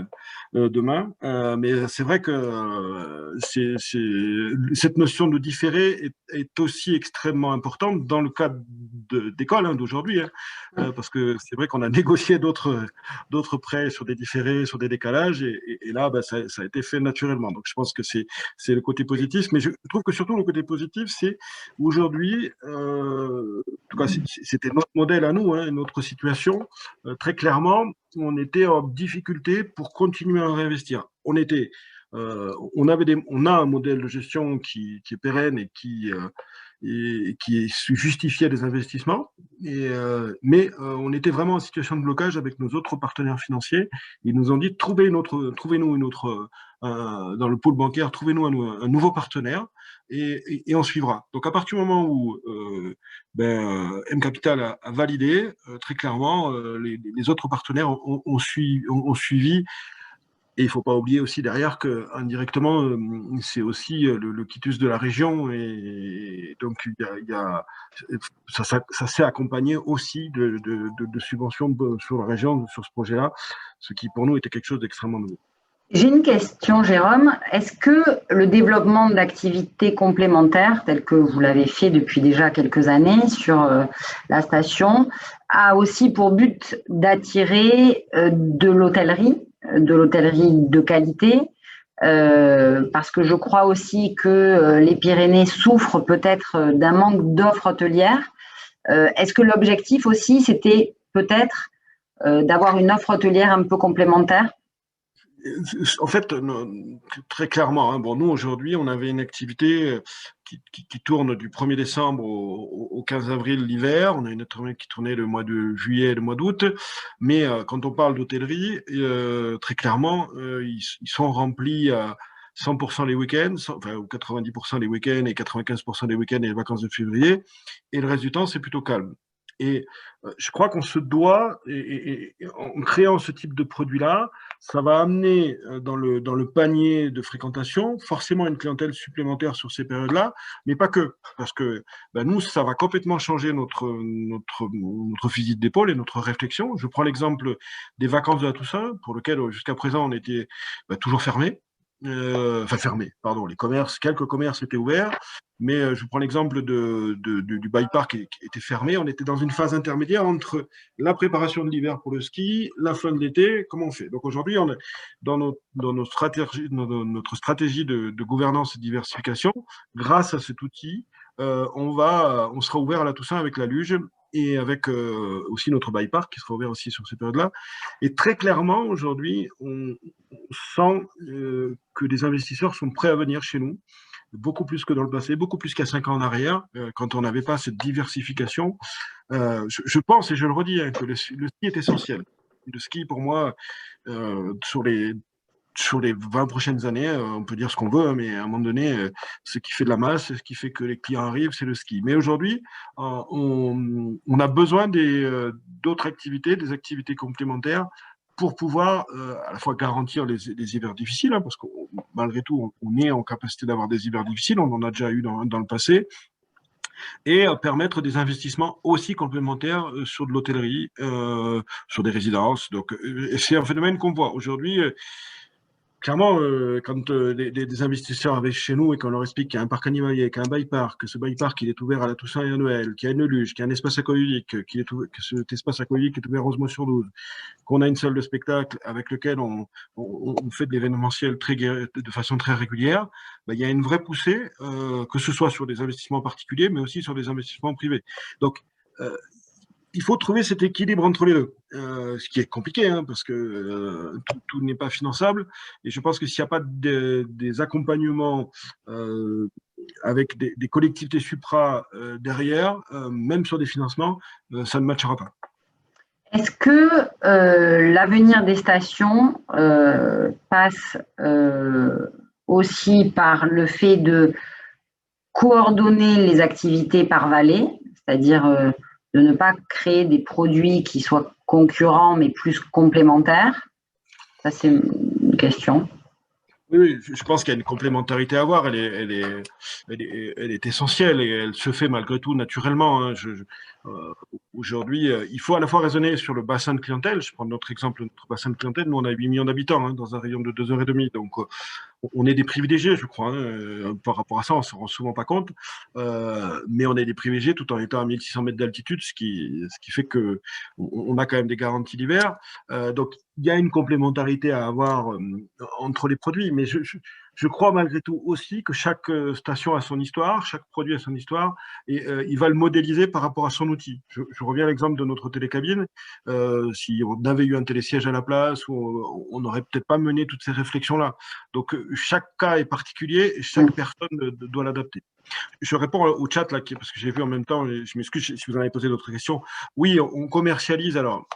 demain. Mais c'est vrai que cette notion de différé est aussi extrêmement importante dans le cadre d'école hein, d'aujourd'hui, hein, parce que c'est vrai qu'on a négocié d'autres prêts sur des différés, sur des décalages, et là, bah, ça a été fait naturellement. Donc, je pense que c'est le côté positif, mais je trouve que surtout le côté positif, c'est aujourd'hui, en tout cas, c'était notre modèle à nous, hein, notre situation, très clairement, on était en difficulté pour continuer à réinvestir. On a un modèle de gestion qui est pérenne et qui justifiait des investissements, mais on était vraiment en situation de blocage avec nos autres partenaires financiers. Ils nous ont dit trouvez-nous une autre dans le pôle bancaire, trouvez-nous un nouveau partenaire et on suivra. Donc à partir du moment où M Capital a validé, très clairement, les autres partenaires ont suivi. Et il ne faut pas oublier aussi derrière que indirectement, c'est aussi le quitus de la région. Et donc, ça s'est accompagné aussi de subventions sur la région, sur ce projet-là, ce qui pour nous était quelque chose d'extrêmement nouveau. J'ai une question, Jérôme. Est-ce que le développement d'activités complémentaires, telles que vous l'avez fait depuis déjà quelques années sur la station, a aussi pour but d'attirer de l'hôtellerie de qualité, parce que je crois aussi que les Pyrénées souffrent peut-être d'un manque d'offres hôtelières. Est-ce que l'objectif aussi, c'était peut-être d'avoir une offre hôtelière un peu complémentaire ? En fait, très clairement, hein, bon, nous aujourd'hui, on avait une activité qui tourne du 1er décembre au 15 avril l'hiver. On a une autre qui tournait le mois de juillet et le mois d'août. Mais quand on parle d'hôtellerie, très clairement, ils sont remplis à 100% les week-ends, enfin, ou 90% les week-ends et 95% les week-ends et les vacances de février. Et le reste du temps, c'est plutôt calme. Et je crois qu'on se doit, et en créant ce type de produit-là, ça va amener dans le panier de fréquentation forcément une clientèle supplémentaire sur ces périodes-là, mais pas que, parce que nous, ça va complètement changer notre fusil d'épaule et notre réflexion. Je prends l'exemple des vacances de la Toussaint, pour lequel jusqu'à présent on était toujours fermés. Fermés, pardon, quelques commerces étaient ouverts, mais je prends l'exemple du Bike Park qui était fermé. On était dans une phase intermédiaire entre la préparation de l'hiver pour le ski, la fin de l'été, comment on fait? Donc aujourd'hui, dans notre stratégie de gouvernance et de diversification, grâce à cet outil, on sera ouvert à la Toussaint avec la luge et avec aussi notre Bike Park qui sera ouvert aussi sur ces périodes-là. Et très clairement, aujourd'hui, on sent que les investisseurs sont prêts à venir chez nous, beaucoup plus que dans le passé, beaucoup plus qu'à 5 ans en arrière, quand on n'avait pas cette diversification. Je pense, et je le redis, hein, que le ski est essentiel. Le ski, pour moi, sur les 20 prochaines années, on peut dire ce qu'on veut, hein, mais à un moment donné, ce qui fait de la masse, ce qui fait que les clients arrivent, c'est le ski. Mais aujourd'hui, on a besoin d'autres activités, des activités complémentaires pour pouvoir à la fois garantir les hivers difficiles, hein, parce que malgré tout, on est en capacité d'avoir des hivers difficiles, on en a déjà eu dans le passé, et permettre des investissements aussi complémentaires sur de l'hôtellerie, sur des résidences. Donc, c'est un phénomène qu'on voit aujourd'hui. clairement, quand des investisseurs arrivent chez nous et qu'on leur explique qu'il y a un parc animalier, qu'il y a un bike-park, que ce bike-park il est ouvert à la Toussaint et à Noël, qu'il y a une luge, qu'il y a un espace aqualudique, que cet espace aqualudique est ouvert 11 mois sur 12, qu'on a une salle de spectacle avec laquelle on fait de l'événementiel de façon très régulière, ben, il y a une vraie poussée, que ce soit sur des investissements particuliers, mais aussi sur des investissements privés. Donc, il faut trouver cet équilibre entre les deux, ce qui est compliqué, hein, parce que tout n'est pas finançable. Et je pense que s'il n'y a pas des accompagnements avec des collectivités supra derrière, même sur des financements, ça ne matchera pas. Est-ce que l'avenir des stations passe aussi par le fait de coordonner les activités par vallée, c'est-à-dire de ne pas créer des produits qui soient concurrents mais plus complémentaires? Ça, c'est une question. Oui, je pense qu'il y a une complémentarité à avoir. Elle est essentielle et elle se fait malgré tout naturellement, hein. Aujourd'hui, il faut à la fois raisonner sur le bassin de clientèle. Je prends notre exemple, notre bassin de clientèle. Nous, on a 8 millions d'habitants, hein, dans un rayon de 2h30. Donc, on est des privilégiés, je crois, hein, par rapport à ça, on ne se rend souvent pas compte. Mais on est des privilégiés tout en étant à 1600 mètres d'altitude, ce qui fait qu'on a quand même des garanties d'hiver. Donc, il y a une complémentarité à avoir entre les produits, mais je crois malgré tout aussi que chaque station a son histoire, chaque produit a son histoire, et il va le modéliser par rapport à son outil. Je reviens à l'exemple de notre télécabine. Si on avait eu un télésiège à la place, on n'aurait peut-être pas mené toutes ces réflexions-là. Donc, chaque cas est particulier et chaque personne doit l'adapter. Je réponds au chat, là, parce que j'ai vu en même temps, je m'excuse si vous en avez posé d'autres questions. Oui, on commercialise alors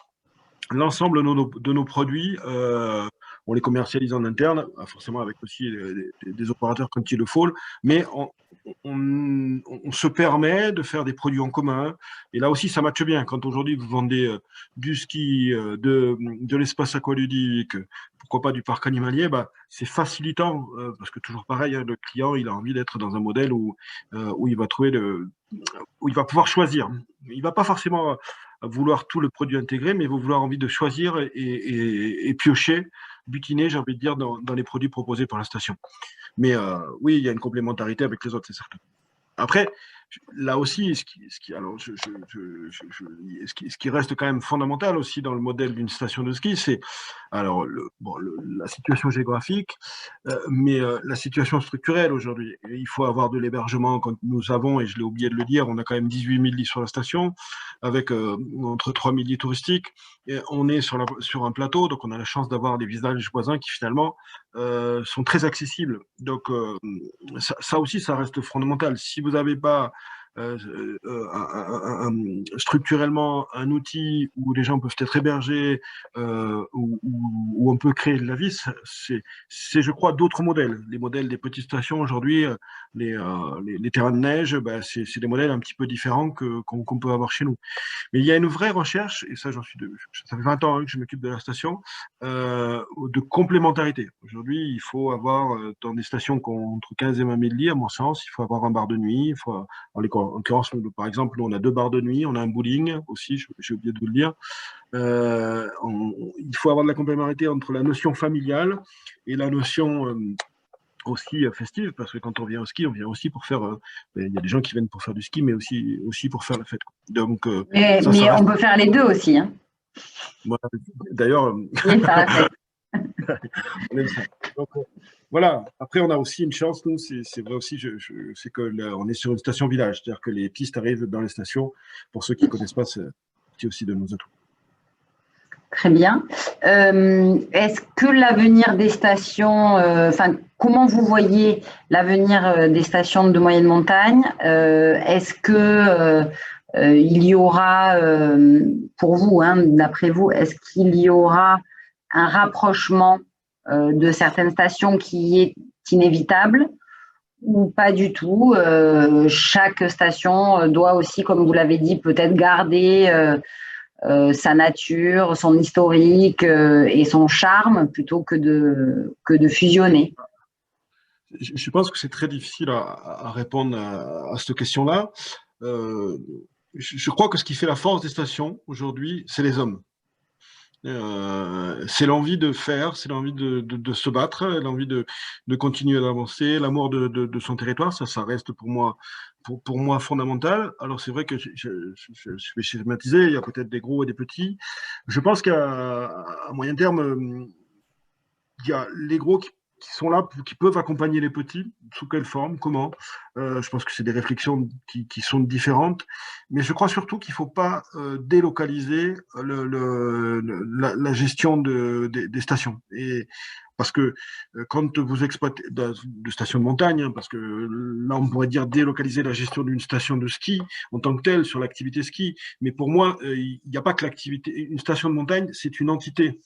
l'ensemble de nos produits. On les commercialise en interne, forcément avec aussi des opérateurs quand il le faut, mais on se permet de faire des produits en commun. Et là aussi, ça matche bien. Quand aujourd'hui, vous vendez du ski, de l'espace aqualudique, pourquoi pas du parc animalier, bah, c'est facilitant, parce que toujours pareil, hein, le client, il a envie d'être dans un modèle où il va trouver où il va pouvoir choisir. Il va pas forcément vouloir tout le produit intégré, mais il va vouloir envie de choisir et piocher, butiner, j'ai envie de dire, dans les produits proposés par la station. Mais oui, il y a une complémentarité avec les autres, c'est certain. Après, là aussi, ce qui reste quand même fondamental aussi dans le modèle d'une station de ski, c'est alors la situation géographique, mais la situation structurelle aujourd'hui. Il faut avoir de l'hébergement quand nous avons, et je l'ai oublié de le dire, on a quand même 18 000 lits sur la station, avec entre 3 000 lits touristiques. Et on est sur un plateau, donc on a la chance d'avoir des villages voisins qui finalement sont très accessibles. Donc ça aussi, ça reste fondamental. Si vous n'avez pas structurellement un outil où les gens peuvent être hébergés, où on peut créer de la vie, c'est je crois, d'autres modèles. Les modèles des petites stations aujourd'hui, les terrains de neige, ben, c'est des modèles un petit peu différents qu'on peut avoir chez nous. Mais il y a une vraie recherche, et ça, ça fait 20 ans, hein, que je m'occupe de la station, de complémentarité. Aujourd'hui, il faut avoir, dans des stations qui ont entre 15 et 20 000 lits, à mon sens, il faut avoir un bar de nuit. En l'occurrence, par exemple, nous, on a 2 bars de nuit, on a un bowling aussi, j'ai oublié de vous le dire. Il faut avoir de la complémentarité entre la notion familiale et la notion aussi festive, parce que quand on vient au ski, on vient aussi pour faire. Il y a des gens qui viennent pour faire du ski, mais aussi pour faire la fête, quoi. Donc, mais on peut faire les deux aussi, hein. Voilà. D'ailleurs, oui, faire la fête. on aime ça. Donc, voilà. Après, on a aussi une chance, nous, c'est vrai aussi, c'est qu'on est sur une station village, c'est-à-dire que les pistes arrivent dans les stations. Pour ceux qui ne connaissent pas, c'est aussi de nos atouts. Très bien. Est-ce que l'avenir des stations, comment vous voyez l'avenir des stations de moyenne montagne? Est-ce que il y aura, pour vous, hein, d'après vous, est-ce qu'il y aura un rapprochement de certaines stations qui est inévitable ou pas du tout? Chaque station doit aussi, comme vous l'avez dit, peut-être garder sa nature, son historique et son charme plutôt que de fusionner. Je pense que c'est très difficile à répondre à cette question-là. Je crois que ce qui fait la force des stations aujourd'hui, c'est les hommes. C'est l'envie de faire, c'est l'envie de se battre, l'envie de continuer d'avancer, l'amour de son territoire, ça reste pour moi fondamental. Alors c'est vrai que je vais schématiser, il y a peut-être des gros et des petits. Je pense qu'à moyen terme, il y a les gros qui sont là, qui peuvent accompagner les petits. Sous quelle forme, comment? Je pense que c'est des réflexions qui sont différentes. Mais je crois surtout qu'il ne faut pas délocaliser la gestion des stations. Et parce que quand vous exploitez de stations de montagne, hein, parce que là, on pourrait dire délocaliser la gestion d'une station de ski en tant que telle sur l'activité ski. Mais pour moi, il n'y a pas que l'activité. Une station de montagne, c'est une entité.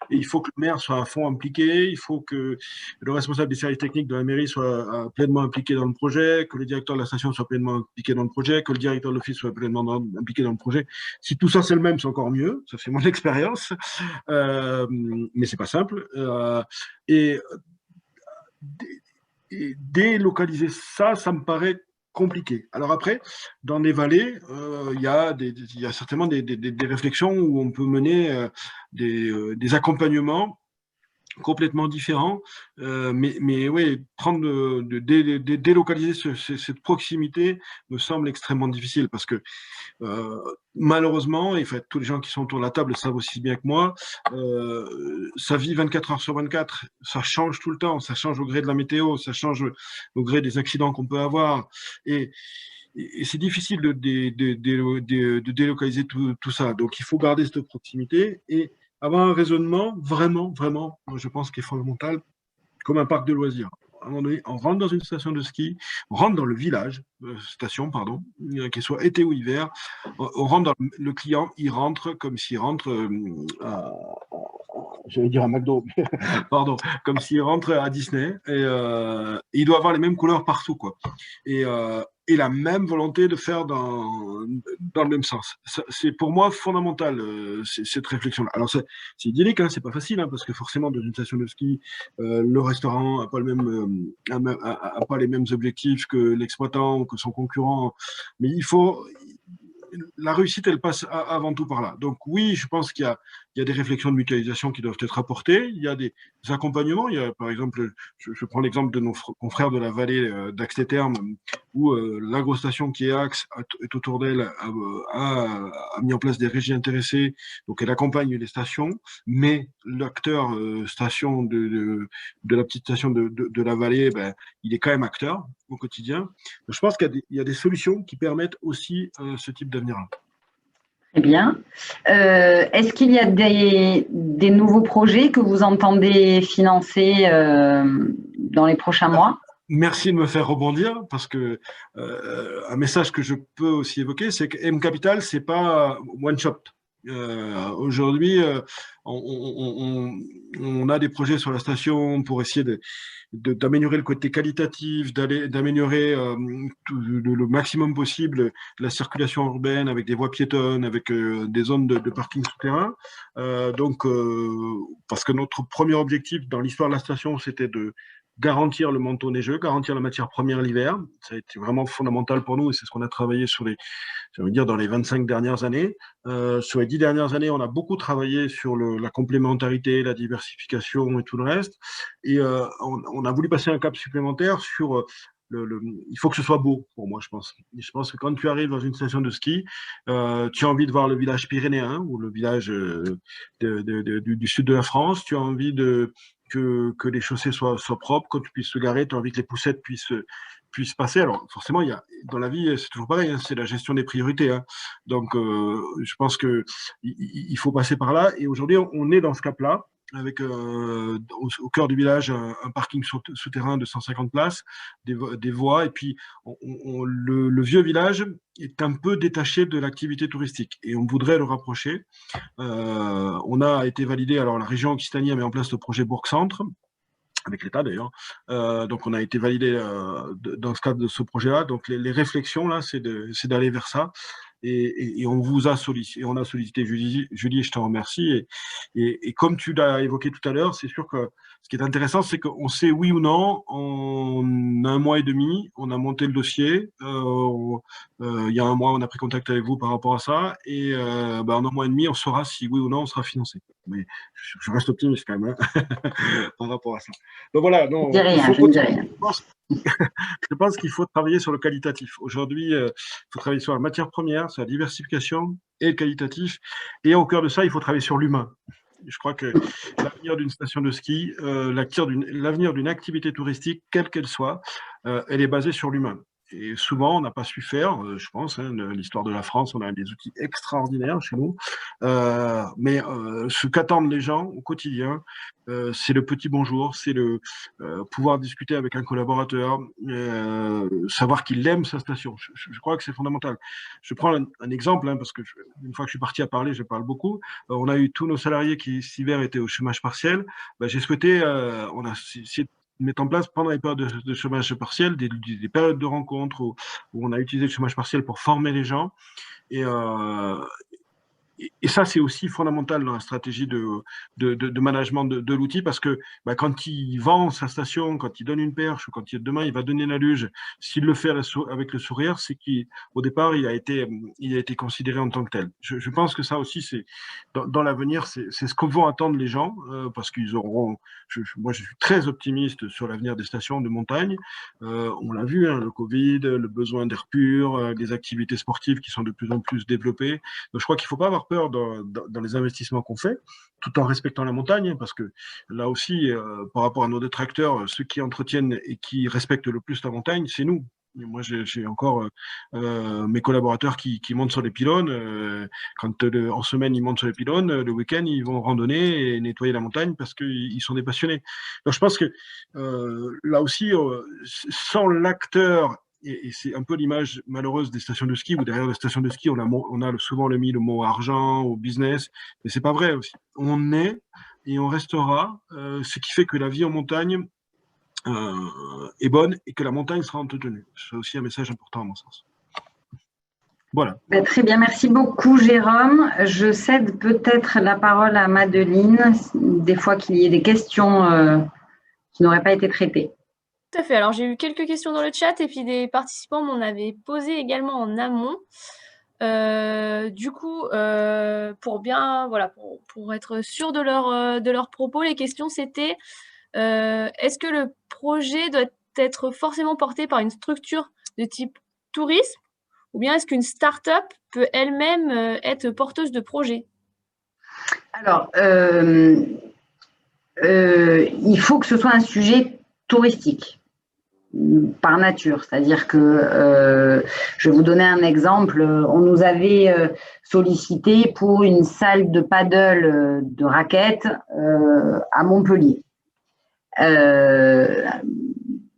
Et il faut que le maire soit à fond impliqué, il faut que le responsable des services techniques de la mairie soit pleinement impliqué dans le projet, que le directeur de la station soit pleinement impliqué dans le projet, que le directeur de l'office soit pleinement impliqué dans le projet. Si tout ça c'est le même, c'est encore mieux. Ça c'est mon expérience, mais c'est pas simple. Et délocaliser ça, ça me paraît compliqué. Alors après, dans les vallées, il y a certainement des réflexions où on peut mener des accompagnements complètement différents, mais oui, délocaliser cette proximité me semble extrêmement difficile parce que malheureusement, et en fait, tous les gens qui sont autour de la table savent aussi bien que moi, ça vit 24 heures sur 24, ça change tout le temps, ça change au gré de la météo, ça change au gré des accidents qu'on peut avoir, et c'est difficile de délocaliser tout ça. Donc, il faut garder cette proximité et avoir un raisonnement vraiment, je pense, qui est fondamental, comme un parc de loisirs. À un moment donné, on rentre dans une station de ski, on rentre dans le village, station, pardon, qu'il soit été ou hiver, on rentre dans le client, il rentre comme s'il rentre j'allais dire à McDo, pardon, comme s'il rentre à Disney, et il doit avoir les mêmes couleurs partout, quoi. Et la même volonté de faire dans le même sens. C'est pour moi fondamental, cette réflexion-là. Alors, c'est idyllique, hein, c'est pas facile, hein, parce que forcément, dans une station de ski, le restaurant n'a pas, a pas les mêmes objectifs que l'exploitant ou que son concurrent. Mais la réussite, elle passe avant tout par là. Donc oui, je pense qu'il y a des réflexions de mutualisation qui doivent être apportées. Il y a des accompagnements. Il y a, par exemple, je prends l'exemple de nos confrères de la vallée d'Axe-les-Thermes, où l'agrostation qui est Axe est autour d'elle, a mis en place des régies intéressées. Donc elle accompagne les stations, mais l'acteur station de la petite station de la vallée, ben, il est quand même acteur au quotidien. Je pense qu'il y a des solutions qui permettent aussi ce type d'avenir-là. Très bien. Est-ce qu'il y a des nouveaux projets que vous entendez financer dans les prochains mois? Merci de me faire rebondir parce que un message que je peux aussi évoquer, c'est que M Capital, c'est pas one shot. Aujourd'hui, on a des projets sur la station pour essayer d'améliorer le côté qualitatif, d'améliorer le maximum possible la circulation urbaine avec des voies piétonnes, avec des zones de parking souterrain. Parce que notre premier objectif dans l'histoire de la station, c'était de garantir le manteau neigeux, garantir la matière première l'hiver. Ça a été vraiment fondamental pour nous et c'est ce qu'on a travaillé dans les 25 dernières années. Sur les 10 dernières années, on a beaucoup travaillé sur la complémentarité, la diversification et tout le reste. Et on a voulu passer un cap supplémentaire sur il faut que ce soit beau pour moi, je pense. Je pense que quand tu arrives dans une station de ski, tu as envie de voir le village pyrénéen ou le village du sud de la France. Tu as envie que les chaussées soient propres, que tu puisses te garer. Tu as envie que les poussettes puissent passer. Alors, forcément, dans la vie, c'est toujours pareil, hein, c'est la gestion des priorités. Hein. Donc, je pense qu'il faut passer par là. Et aujourd'hui, on est dans ce cap-là, avec au cœur du village un parking souterrain de 150 places, des voies. Et puis, le vieux village est un peu détaché de l'activité touristique. Et on voudrait le rapprocher. On a été validé, alors la région Occitanie a mis en place le projet Bourg-Centre, avec l'État d'ailleurs. Donc on a été validé dans ce cadre de ce projet-là. Donc les réflexions là, c'est d'aller vers ça. et on vous a sollicité, on a sollicité Julie, et je te remercie. Et comme tu l'as évoqué tout à l'heure, c'est sûr que ce qui est intéressant, c'est qu'on sait oui ou non, en 1 mois et demi, on a monté le dossier. Il y a 1 mois, on a pris contact avec vous par rapport à ça. Et en 1 mois et demi, on saura si oui ou non on sera financé. Mais je reste optimiste quand même par rapport à ça. Donc voilà, non, Je ne dis rien. Je pense qu'il faut travailler sur le qualitatif. Aujourd'hui, il faut travailler sur la matière première, sur la diversification et le qualitatif. Et au cœur de ça, il faut travailler sur l'humain. Je crois que l'avenir d'une station de ski, l'avenir d'une activité touristique, quelle qu'elle soit, elle est basée sur l'humain. Et souvent, on n'a pas su faire, je pense, l'histoire de la France, on a des outils extraordinaires chez nous, mais ce qu'attendent les gens au quotidien, c'est le petit bonjour, c'est le pouvoir discuter avec un collaborateur, savoir qu'il aime sa station. Je crois que c'est fondamental. Je prends un exemple, parce que une fois que je suis parti à parler, je parle beaucoup. On a eu tous nos salariés qui, cet hiver, étaient au chômage partiel. J'ai souhaité, on a essayé mettre en place pendant les périodes de chômage partiel des périodes de rencontres où on a utilisé le chômage partiel pour former les gens. Et ça, c'est aussi fondamental dans la stratégie de management de l'outil parce que quand il vend sa station, quand il donne une perche ou quand demain il va donner la luge, s'il le fait avec le sourire, c'est qu'au départ, il a été considéré en tant que tel. Je pense que ça aussi, c'est dans l'avenir, c'est ce que vont attendre les gens parce qu'ils auront. Moi, je suis très optimiste sur l'avenir des stations de montagne. On l'a vu, le Covid, le besoin d'air pur, les activités sportives qui sont de plus en plus développées. Donc, je crois qu'il ne faut pas avoir peur dans les investissements qu'on fait, tout en respectant la montagne, parce que là aussi, par rapport à nos détracteurs, ceux qui entretiennent et qui respectent le plus la montagne, c'est nous. Et moi, j'ai encore mes collaborateurs qui montent sur les pylônes. Quand en semaine, ils montent sur les pylônes, le week-end, ils vont randonner et nettoyer la montagne parce qu'ils sont des passionnés. Donc, je pense que là aussi, sans l'acteur, et c'est un peu l'image malheureuse des stations de ski, où derrière les stations de ski, on a souvent mis le mot argent ou business, mais c'est pas vrai aussi. On est et on restera, ce qui fait que la vie en montagne est bonne et que la montagne sera entretenue. C'est aussi un message important à mon sens. Voilà. Très bien, merci beaucoup Jérôme. Je cède peut-être la parole à Madeleine, des fois qu'il y ait des questions qui n'auraient pas été traitées. Tout à fait. Alors, j'ai eu quelques questions dans le chat et puis des participants m'en avaient posé également en amont. Du coup, pour être sûr de leur propos, les questions c'était est-ce que le projet doit être forcément porté par une structure de type tourisme ou bien est-ce qu'une start-up peut elle-même être porteuse de projet? Alors, il faut que ce soit un sujet touristique par nature, c'est-à-dire que je vais vous donner un exemple. On nous avait sollicité pour une salle de paddle de raquettes à Montpellier.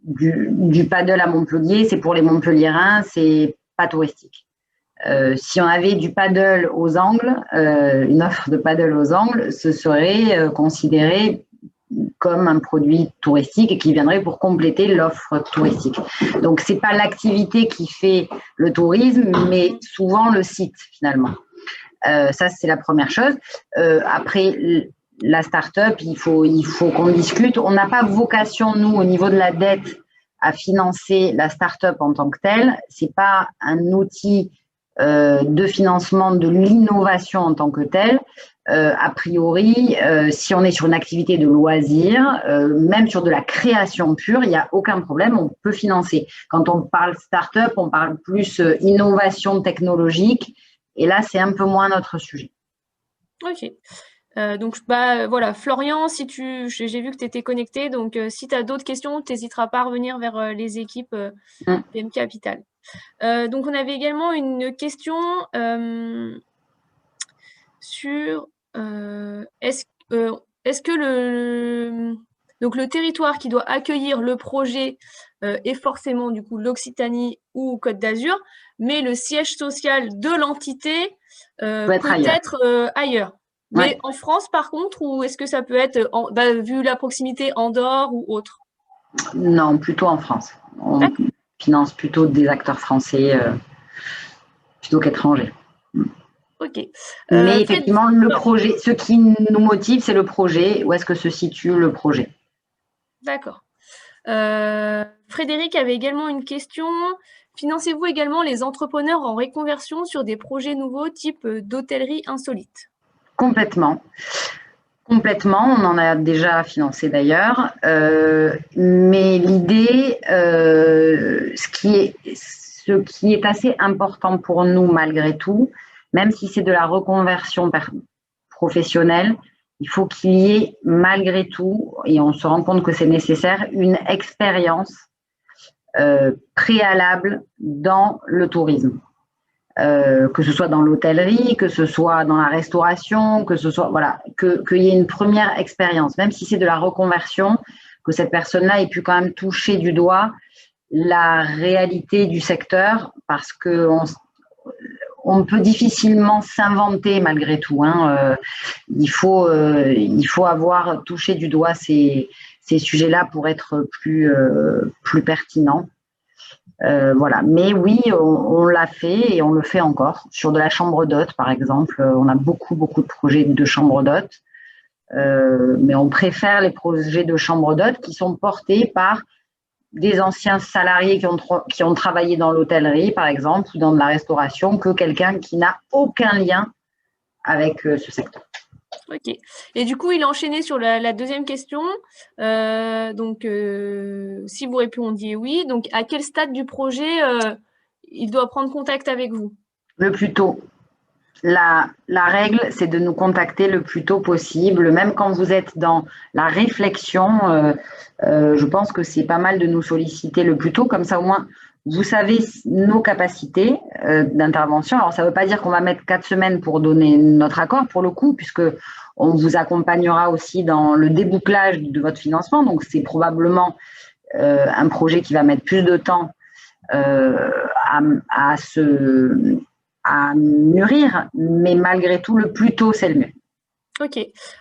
Du paddle à Montpellier, c'est pour les Montpelliérains, c'est pas touristique. Si on avait du paddle aux angles, une offre de paddle aux angles, ce serait considéré comme un produit touristique et qui viendrait pour compléter l'offre touristique. Donc, ce n'est pas l'activité qui fait le tourisme, mais souvent le site, finalement. Ça, c'est la première chose. Après, la start-up, il faut qu'on discute. On n'a pas vocation, nous, au niveau de la dette, à financer la start-up en tant que telle. Ce n'est pas un outil de financement de l'innovation en tant que telle. A priori, si on est sur une activité de loisir, même sur de la création pure, il n'y a aucun problème, on peut financer. Quand on parle start-up, on parle plus innovation technologique, et là, c'est un peu moins notre sujet. Ok. Donc, voilà, Florian, j'ai vu que tu étais connecté, donc si tu as d'autres questions, tu n'hésiteras pas à revenir vers les équipes PM Capital. Donc, on avait également une question sur est-ce que le territoire qui doit accueillir le projet est forcément du coup l'Occitanie ou Côte d'Azur, mais le siège social de l'entité peut être ailleurs. Mais en France, par contre, ou est-ce que ça peut être, vu la proximité, Andorre ou autre? Non, plutôt en France. On finance plutôt des acteurs français plutôt qu'étranger. Ok. Mais effectivement, le projet, ce qui nous motive, c'est le projet. Où est-ce que se situe le projet? D'accord. Frédéric avait également une question. Financez-vous également les entrepreneurs en reconversion sur des projets nouveaux type d'hôtellerie insolite? Complètement. Complètement, on en a déjà financé d'ailleurs. Mais l'idée, ce qui est assez important pour nous malgré tout, même si c'est de la reconversion professionnelle, il faut qu'il y ait malgré tout, et on se rend compte que c'est nécessaire, une expérience préalable dans le tourisme. Que ce soit dans l'hôtellerie, que ce soit dans la restauration, que ce soit, voilà, qu'il y ait une première expérience, même si c'est de la reconversion, que cette personne-là ait pu quand même toucher du doigt la réalité du secteur, parce qu'on peut difficilement s'inventer malgré tout. Il faut avoir touché du doigt ces sujets-là pour être plus pertinent. Voilà. Mais oui, on l'a fait et on le fait encore. Sur de la chambre d'hôtes, par exemple, on a beaucoup de projets de chambre d'hôtes. Mais on préfère les projets de chambre d'hôtes qui sont portés par des anciens salariés qui ont travaillé dans l'hôtellerie, par exemple, ou dans de la restauration, que quelqu'un qui n'a aucun lien avec ce secteur. Ok. Et du coup, il a enchaîné sur la deuxième question. Si vous répondiez oui, donc à quel stade du projet il doit prendre contact avec vous? Le plus tôt. La règle, c'est de nous contacter le plus tôt possible. Même quand vous êtes dans la réflexion, je pense que c'est pas mal de nous solliciter le plus tôt. Comme ça, au moins, vous savez nos capacités d'intervention. Alors, ça ne veut pas dire qu'on va mettre 4 semaines pour donner notre accord, pour le coup, puisque on vous accompagnera aussi dans le débouclage de votre financement. Donc, c'est probablement un projet qui va mettre plus de temps à mûrir, mais malgré tout, le plus tôt, c'est le mieux. Ok.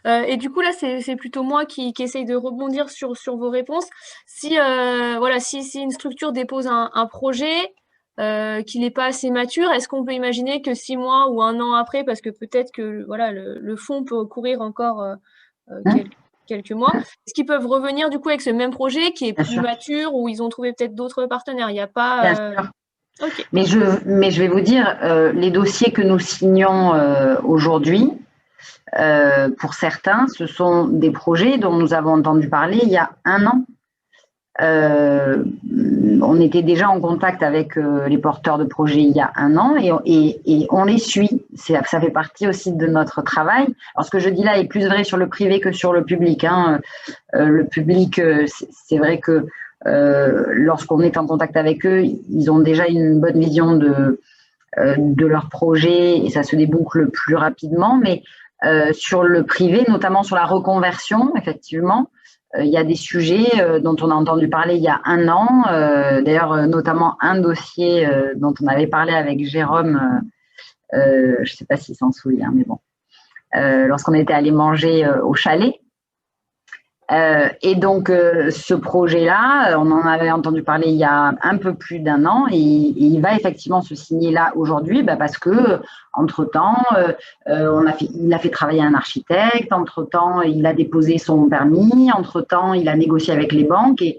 Et du coup, là, c'est plutôt moi qui essaye de rebondir sur vos réponses. Si une structure dépose un projet qui n'est pas assez mature, est-ce qu'on peut imaginer que 6 mois ou 1 an après, parce que peut-être que voilà, le fonds peut courir encore quelques mois, est-ce qu'ils peuvent revenir du coup avec ce même projet qui est plus mature, où ils ont trouvé peut-être d'autres partenaires? Il n'y a pas… Bien sûr. Okay. Mais je vais vous dire, les dossiers que nous signons aujourd'hui, pour certains, ce sont des projets dont nous avons entendu parler il y a 1 an. On était déjà en contact avec les porteurs de projets il y a 1 an et on les suit. Ça fait partie aussi de notre travail. Alors, ce que je dis là est plus vrai sur le privé que sur le public. Le public, c'est vrai que lorsqu'on est en contact avec eux, ils ont déjà une bonne vision de leur projet et ça se déboucle plus rapidement. Mais sur le privé, notamment sur la reconversion, effectivement, il y a des sujets dont on a entendu parler il y a 1 an. D'ailleurs, notamment un dossier dont on avait parlé avec Jérôme, je ne sais pas s'il s'en souvient, mais bon, lorsqu'on était allé manger au chalet. Et donc, ce projet-là, on en avait entendu parler il y a un peu plus d'1 an et il va effectivement se signer là aujourd'hui parce que, entre-temps, il a fait travailler un architecte, entre-temps, il a déposé son permis, entre-temps, il a négocié avec les banques et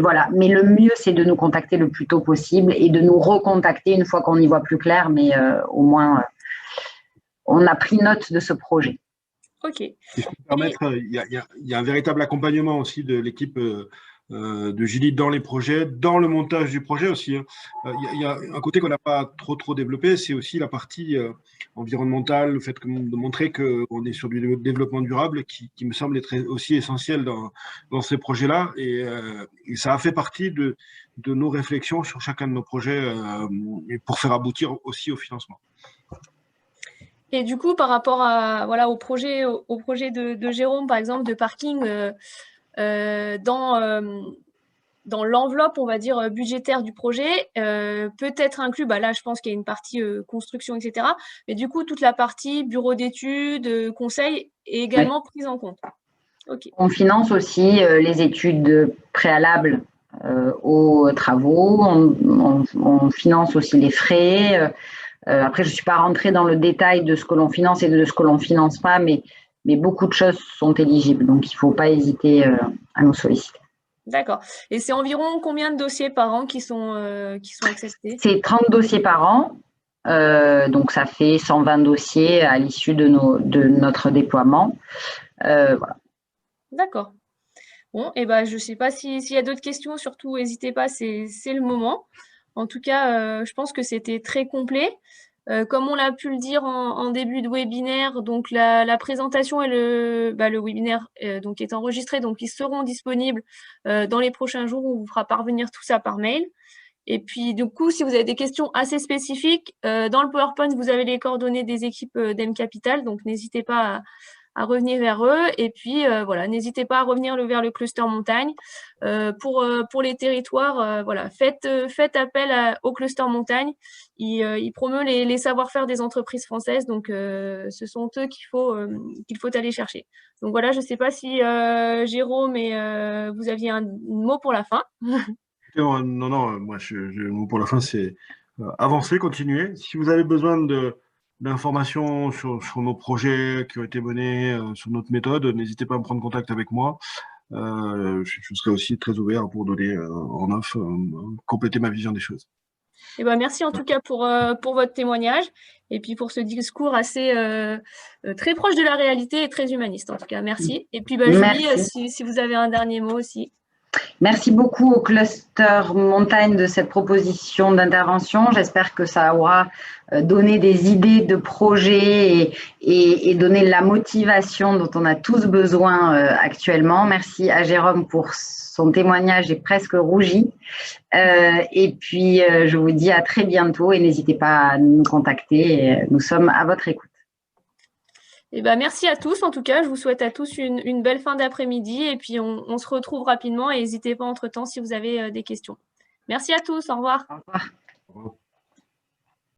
voilà. Mais le mieux, c'est de nous contacter le plus tôt possible et de nous recontacter une fois qu'on y voit plus clair, mais au moins, on a pris note de ce projet. Ok. Si je peux me permettre, il y a un véritable accompagnement aussi de l'équipe de Julie dans les projets, dans le montage du projet aussi. Il y a un côté qu'on n'a pas trop développé, c'est aussi la partie environnementale, le fait de montrer qu'on est sur du développement durable qui me semble être aussi essentiel dans ces projets-là. Et ça a fait partie de nos réflexions sur chacun de nos projets pour faire aboutir aussi au financement. Et du coup, par rapport au projet de Jérôme, par exemple, de parking, dans l'enveloppe, on va dire, budgétaire du projet, peut être inclus, là, je pense qu'il y a une partie construction, etc. Mais du coup, toute la partie bureau d'études, conseil est également prise en compte. Okay. On finance aussi les études préalables aux travaux. On finance aussi les frais. Après, je ne suis pas rentrée dans le détail de ce que l'on finance et de ce que l'on ne finance pas, mais beaucoup de choses sont éligibles. Donc, il ne faut pas hésiter à nous solliciter. D'accord. Et c'est environ combien de dossiers par an qui sont acceptés? C'est 30 dossiers par an. Donc, ça fait 120 dossiers à l'issue de notre déploiement. Voilà. D'accord. Bon, et ben, je ne sais pas s'il y a d'autres questions, surtout n'hésitez pas, c'est le moment. En tout cas, je pense que c'était très complet. Comme on l'a pu le dire en début de webinaire, donc la présentation et le webinaire donc est enregistré, donc ils seront disponibles dans les prochains jours. On vous fera parvenir tout ça par mail. Et puis, du coup, si vous avez des questions assez spécifiques, dans le PowerPoint, vous avez les coordonnées des équipes d'M Capital, donc n'hésitez pas à revenir vers eux. Et puis, voilà, n'hésitez pas à revenir vers le cluster montagne. Pour les territoires, voilà, faites appel au cluster montagne. Il promeut les savoir-faire des entreprises françaises, donc ce sont eux qu'il faut aller chercher. Donc voilà, je ne sais pas si Jérôme et vous aviez un mot pour la fin. Non, non, moi, le mot pour la fin, c'est avancer, continuer. Si vous avez besoin d'informations sur nos projets qui ont été menés, sur notre méthode, n'hésitez pas à me prendre contact avec moi. Je serai aussi très ouvert pour donner en off, compléter ma vision des choses. Eh ben, merci en tout cas pour votre témoignage et puis pour ce discours assez très proche de la réalité et très humaniste. En tout cas, merci. Et puis, Julie, si vous avez un dernier mot aussi. Merci beaucoup au cluster montagne de cette proposition d'intervention. J'espère que ça aura donné des idées de projets et donné la motivation dont on a tous besoin actuellement. Merci à Jérôme pour son témoignage, j'ai presque rougi. Et puis, je vous dis à très bientôt et n'hésitez pas à nous contacter. Nous sommes à votre écoute. Eh ben, merci à tous. En tout cas, je vous souhaite à tous une belle fin d'après-midi et puis on se retrouve rapidement et n'hésitez pas entre-temps si vous avez des questions. Merci à tous. Au revoir. Au revoir. Au revoir.